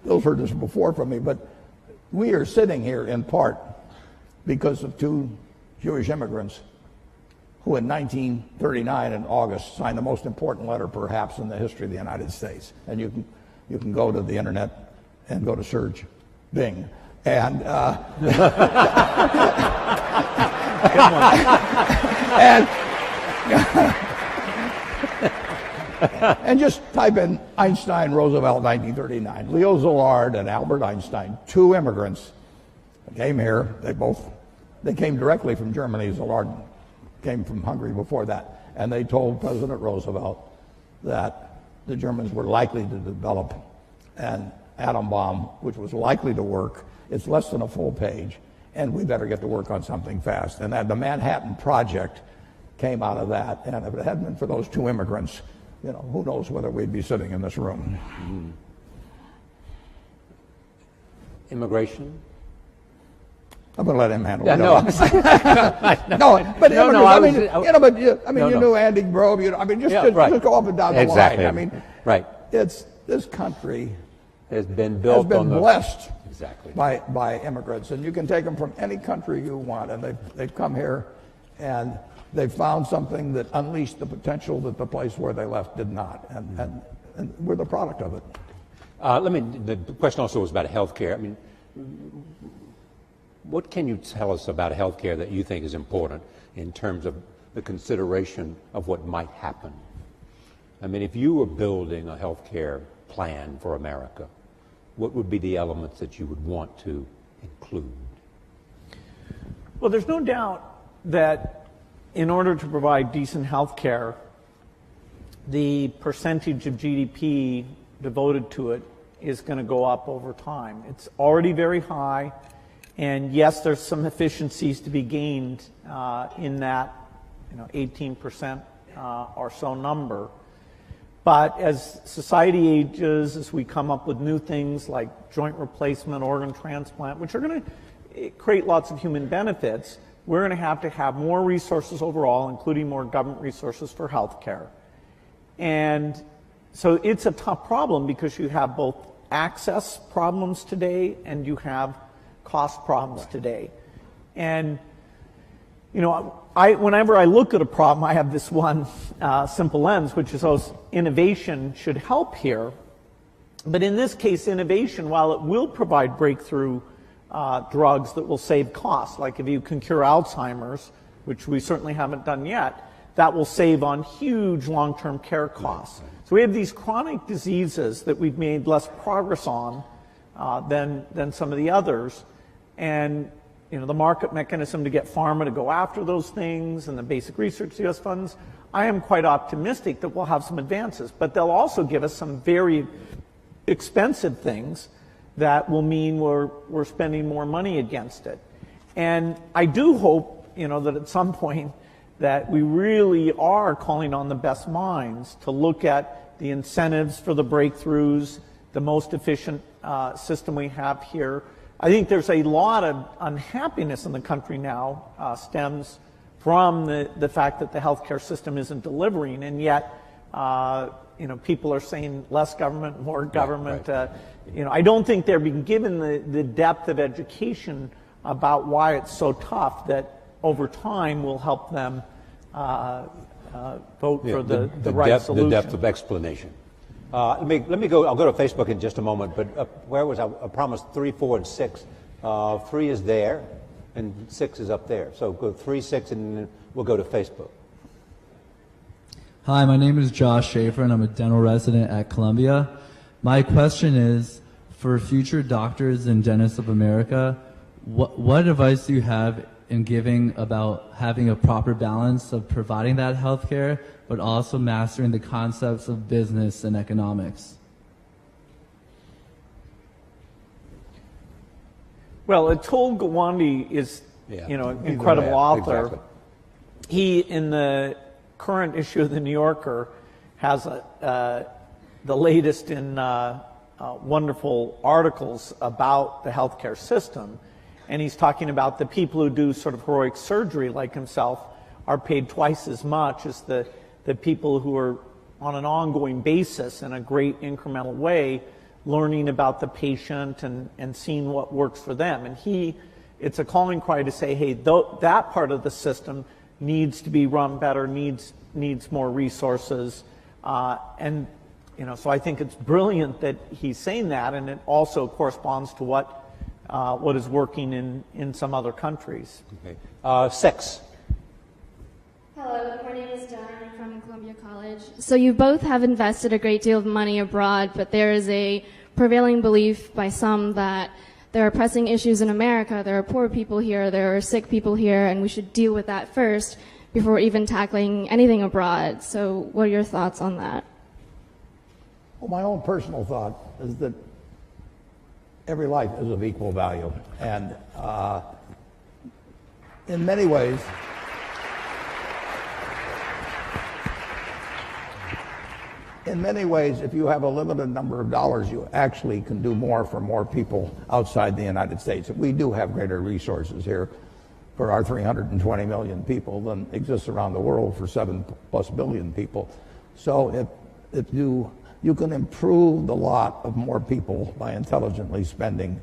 Bill's heard this before from me, but we are sitting here in part because of 2 Jewish immigrants who in 1939 in August signed the most important letter perhaps in the history of the United States. And you can go to the internet and go to search Bing. And and just type in Einstein, Roosevelt, 1939. Leo Szilard and Albert Einstein, two immigrants, came here. They came directly from Germany. Szilard came from Hungary before that. And they told President Roosevelt that the Germans were likely to develop an atom bomb, which was likely to work. It's less than a full page, and we better get to work on something fast. And the Manhattan Project came out of that. And if it hadn't been for those two immigrants, who knows whether we'd be sitting in this room. Immigration? I'm going to let him handle it. You knew Andy Grove. Just go up and down the line. I mean, this country has been blessed by immigrants, and you can take them from any country you want, and they've come here, and they've found something that unleashed the potential that the place where they left did not, and we're the product of it. The question also was about healthcare. I mean, what can you tell us about healthcare that you think is important in terms of the consideration of what might happen? I mean, if you were building a healthcare plan for America, what would be the elements that you would want to include? Well, there's no doubt that in order to provide decent health care, the percentage of GDP devoted to it is going to go up over time. It's already very high, and yes, there's some efficiencies to be gained in that 18% or so number. But as society ages, as we come up with new things like joint replacement, organ transplant, which are going to create lots of human benefits, we're going to have more resources overall, including more government resources for health care. And so it's a tough problem because you have both access problems today and you have cost problems today. And whenever I look at a problem, I have this one simple lens, which is innovation should help here. But in this case, innovation, while it will provide breakthrough drugs that will save costs, like if you can cure Alzheimer's, which we certainly haven't done yet, that will save on huge long-term care costs. So we have these chronic diseases that we've made less progress on than some of the others. And the market mechanism to get pharma to go after those things and the basic research US funds, I am quite optimistic that we'll have some advances. But they'll also give us some very expensive things that will mean we're spending more money against it. And I do hope, that at some point that we really are calling on the best minds to look at the incentives for the breakthroughs, the most efficient system we have here. I think there's a lot of unhappiness in the country now stems from the fact that the healthcare system isn't delivering, and yet people are saying less government, more government. I don't think they're being given the depth of education about why it's so tough that over time will help them vote for the right solution. The depth of explanation. Let me go. I'll go to Facebook in just a moment. But where was I? I promised 3, 4, and 6. 3 is there, and 6 is up there. So go 3, 6, and then we'll go to Facebook. Hi, my name is Josh Schaefer, and I'm a dental resident at Columbia. My question is, for future doctors and dentists of America, what advice do you have in giving about having a proper balance of providing that health care, but also mastering the concepts of business and economics? Well, Atul Gawande is, an incredible author. Exactly. He, in the current issue of the New Yorker, has the latest in wonderful articles about the healthcare system. And he's talking about the people who do sort of heroic surgery like himself are paid twice as much as the people who are on an ongoing basis in a great incremental way learning about the patient and seeing what works for them. And it's a calling cry to say, hey, that part of the system needs to be run better, needs more resources. And So I think it's brilliant that he's saying that, and it also corresponds to what is working in some other countries. Okay. 6. Hello, my name is Don. I'm from Columbia College. So you both have invested a great deal of money abroad, but there is a prevailing belief by some that there are pressing issues in America. There are poor people here, there are sick people here, and we should deal with that first before even tackling anything abroad. So what are your thoughts on that? Well, my own personal thought is that every life is of equal value. And in many ways, if you have a limited number of dollars, you actually can do more for more people outside the United States. We do have greater resources here for our 320 million people than exists around the world for 7+ billion people. So if you can improve the lot of more people by intelligently spending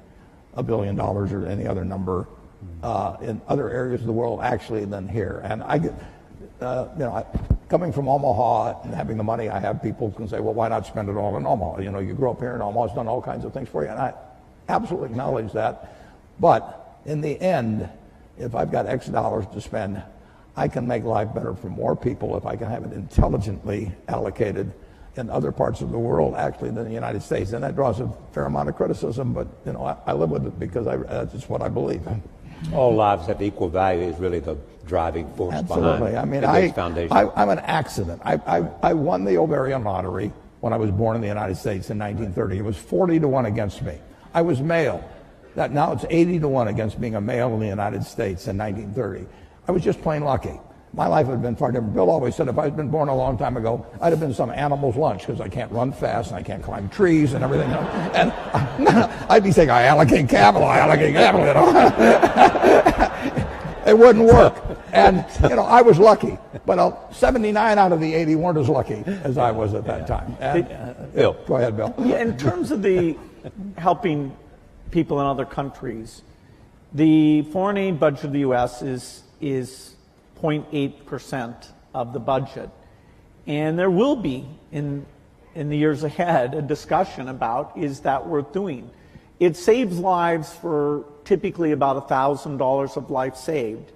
$1 billion or any other number in other areas of the world actually than here. And I get, coming from Omaha and having the money I have, people can say, well, why not spend it all in Omaha? You grew up here in Omaha, it's done all kinds of things for you. And I absolutely acknowledge that. But in the end, if I've got X dollars to spend, I can make life better for more people if I can have it intelligently allocated in other parts of the world actually than the United States. And that draws a fair amount of criticism, but I live with it because that's just what I believe. All lives have equal value is really the driving force Absolutely. behind the Gates Foundation. I'm an accident. I won the ovarian lottery when I was born in the United States in 1930. It was 40-1 against me. I was male. Now it's 80-1 against being a male in the United States in 1930. I was just plain lucky. My life would have been far different. Bill always said if I'd been born a long time ago, I'd have been some animal's lunch because I can't run fast and I can't climb trees and everything. And I'd be saying, I allocate capital. It wouldn't work. And, I was lucky. But 79 out of the 80 weren't as lucky as I was at that time. And, Bill. Go ahead, Bill. Yeah, in terms of the helping people in other countries, the foreign aid budget of the U.S. is 0.8% of the budget. And there will be, in the years ahead, a discussion about, is that worth doing? It saves lives for typically about $1,000 of life saved.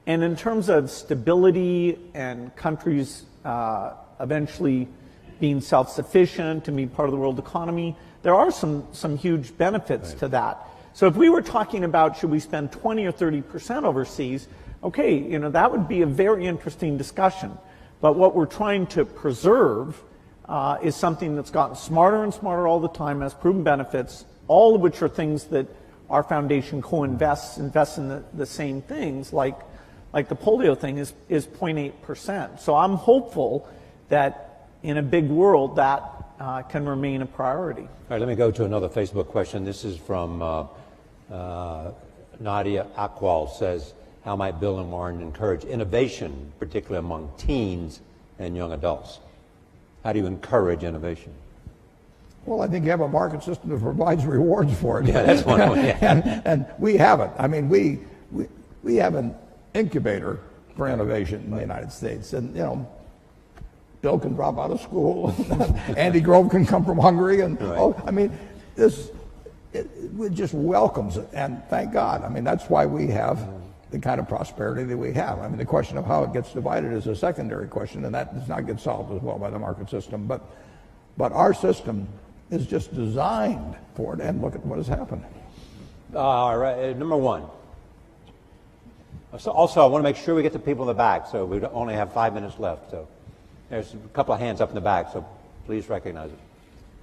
And in terms of stability and countries eventually being self-sufficient and being part of the world economy, there are some huge benefits to that. So if we were talking about should we spend 20 or 30% overseas, okay, that would be a very interesting discussion. But what we're trying to preserve is something that's gotten smarter and smarter all the time, has proven benefits, all of which are things that our foundation co-invests in the same things, like the polio thing is 0.8%. So I'm hopeful that in a big world that can remain a priority. All right, let me go to another Facebook question. This is from Nadia Akwal, says, how might Bill and Warren encourage innovation, particularly among teens and young adults? How do you encourage innovation? Well, I think you have a market system that provides rewards for it. Yeah, that's one way. Yeah. and we have it. I mean, we have an incubator for innovation in the United States. And, Bill can drop out of school. Andy Grove can come from Hungary. And, it just welcomes it. And thank God. I mean, that's why we have the kind of prosperity that we have. I mean, the question of how it gets divided is a secondary question, and that does not get solved as well by the market system. But our system is just designed for it, and look at what has happened. All right, number one. So also, I want to make sure we get the people in the back, so we only have 5 minutes left. So there's a couple of hands up in the back, so please recognize it.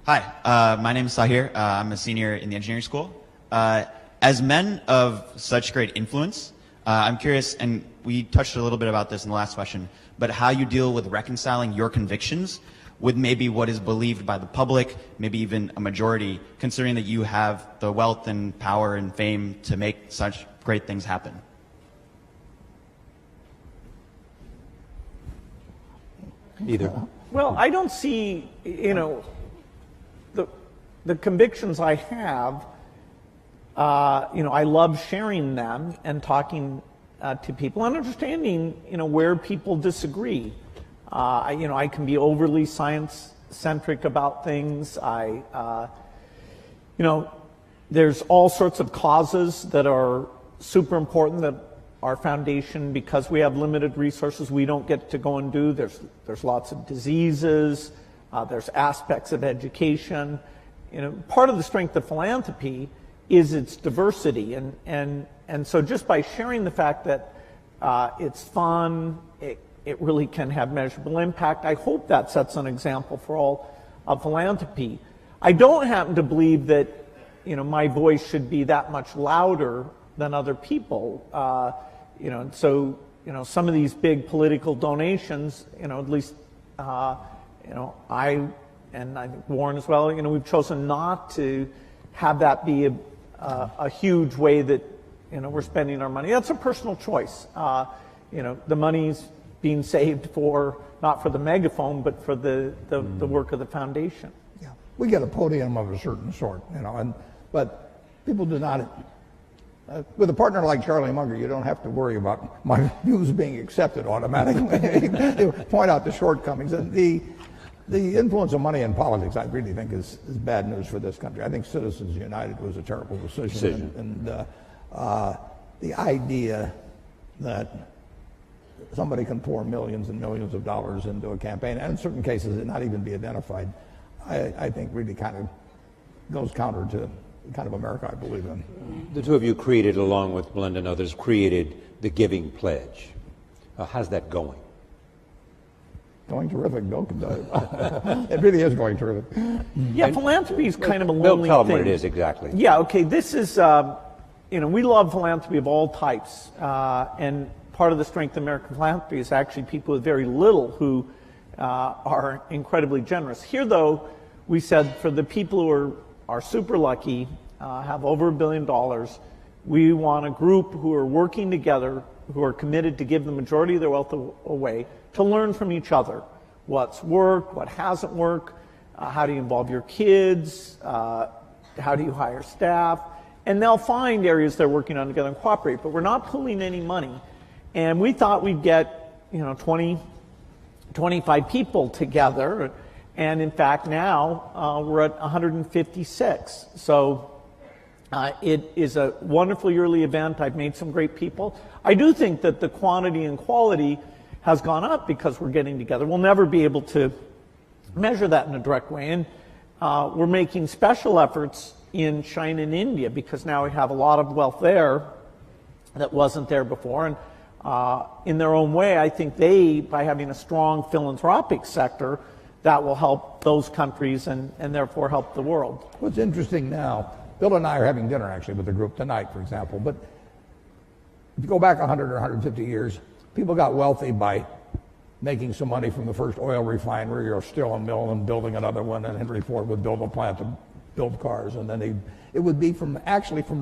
Hi, my name is Sahir. I'm a senior in the engineering school. As men of such great influence, I'm curious, and we touched a little bit about this in the last question, but how you deal with reconciling your convictions with maybe what is believed by the public, maybe even a majority, considering that you have the wealth and power and fame to make such great things happen. Either. Well, I don't see, the convictions I have, I love sharing them and talking to people and understanding, where people disagree. I can be overly science centric about things. There's all sorts of causes that are super important that our foundation, because we have limited resources, we don't get to go and do. There's lots of diseases. There's aspects of education. Part of the strength of philanthropy is its diversity, and so just by sharing the fact that it's fun, it really can have measurable impact. I hope that sets an example for all of philanthropy. I don't happen to believe that my voice should be that much louder than other people. So some of these big political donations, at least I and I think Warren as well, we've chosen not to have that be a huge way that we're spending our money. That's a personal choice. The money's being saved not for the megaphone, but for the work of the foundation. Yeah, we get a podium of a certain sort, but people do not. With a partner like Charlie Munger, you don't have to worry about my views being accepted automatically. You point out the shortcomings. And the influence of money in politics, I really think, is bad news for this country. I think Citizens United was a terrible decision. And the idea that somebody can pour millions and millions of dollars into a campaign, and in certain cases it not even be identified, I think really kind of goes counter to the kind of America I believe in. The two of you created, along with Melinda and others, created the Giving Pledge. How's that going? Going terrific, Bill. It really is going terrific. Yeah, philanthropy is kind of a lonely thing. Tell them what it is exactly. Yeah, okay. This is, we love philanthropy of all types, and part of the strength of American philanthropy is actually people with very little who are incredibly generous. Here, though, we said for the people who are super lucky, have over $1 billion, we want a group who are working together, who are committed to give the majority of their wealth away, to learn from each other. What's worked, what hasn't worked, how do you involve your kids, how do you hire staff, and they'll find areas they're working on together and cooperate, but we're not pooling any money. And we thought we'd get 20, 25 people together, and in fact now we're at 156. So it is a wonderful yearly event. I've made some great people. I do think that the quantity and quality has gone up because we're getting together. We'll never be able to measure that in a direct way, and we're making special efforts in China and India because now we have a lot of wealth there that wasn't there before. And in their own way, I think by having a strong philanthropic sector, that will help those countries and therefore help the world. What's interesting now, Bill and I are having dinner actually with the group tonight, for example, but if you go back 100 or 150 years, people got wealthy by making some money from the first oil refinery or steel and mill and building another one, and Henry Ford would build a plant to build cars, and then it would be from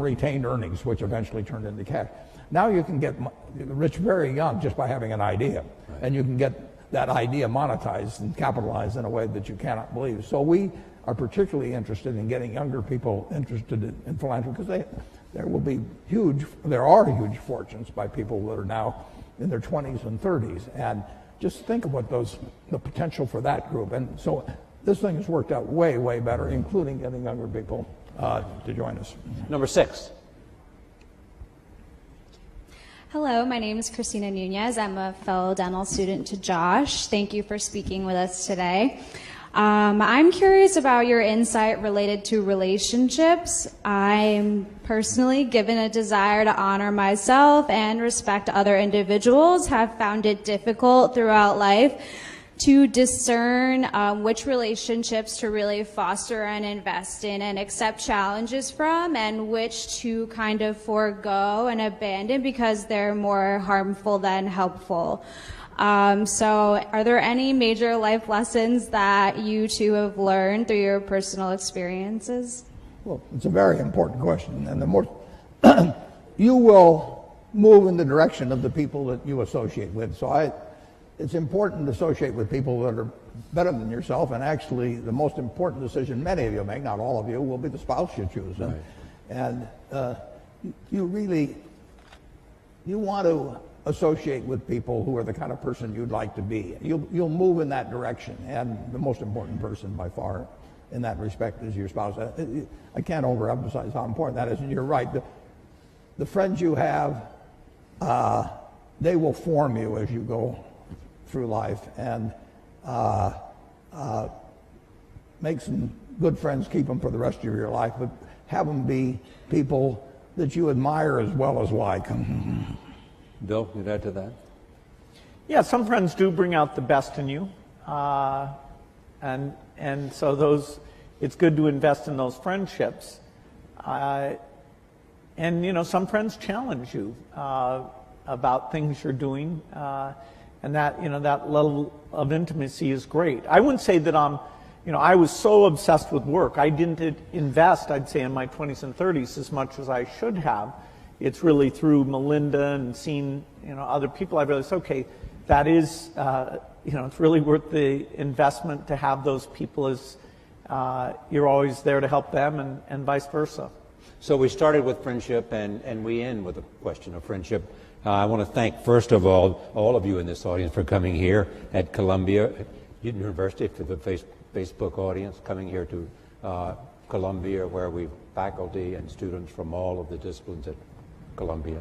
retained earnings, which eventually turned into cash. Now you can get rich very young just by having an idea, and you can get that idea monetized and capitalized in a way that you cannot believe. So we are particularly interested in getting younger people interested in philanthropy because there are huge fortunes by people that are now in their 20s and 30s, and just think of what the potential for that group. And so this thing has worked out way, way better, including getting younger people to join us. Number 6. Hello, my name is Christina Nunez. I'm a fellow dental student to Josh. Thank you for speaking with us today. I'm curious about your insight related to relationships. I'm personally, given a desire to honor myself and respect other individuals, have found it difficult throughout life to discern which relationships to really foster and invest in and accept challenges from, and which to kind of forego and abandon because they're more harmful than helpful. So are there any major life lessons that you two have learned through your personal experiences? Well, it's a very important question, and the more you will move in the direction of the people that you associate with. So it's important to associate with people that are better than yourself, and actually the most important decision many of you make, not all of you, will be the spouse you choose. Right. And you want to associate with people who are the kind of person you'd like to be. You'll move in that direction, and the most important person by far in that respect is your spouse. I can't overemphasize how important that is, and you're right. The friends you have, they will form you as you go through life, and make some good friends, keep them for the rest of your life, but have them be people that you admire as well as like. Bill, you'd add to that? Yeah, some friends do bring out the best in you, and so it's good to invest in those friendships. And you know, some friends challenge you about things you're doing, and that that level of intimacy is great. I wouldn't say that I was so obsessed with work. I didn't invest, I'd say, in my 20s and 30s as much as I should have. It's really through Melinda and seeing other people I realized, okay, that is it's really worth the investment to have those people, as you're always there to help them, and vice versa. So we started with friendship, and we end with a question of friendship. I want to thank, first of all of you in this audience for coming here at Columbia University, for the Facebook audience coming here to Columbia, where we've faculty and students from all of the disciplines at Columbia.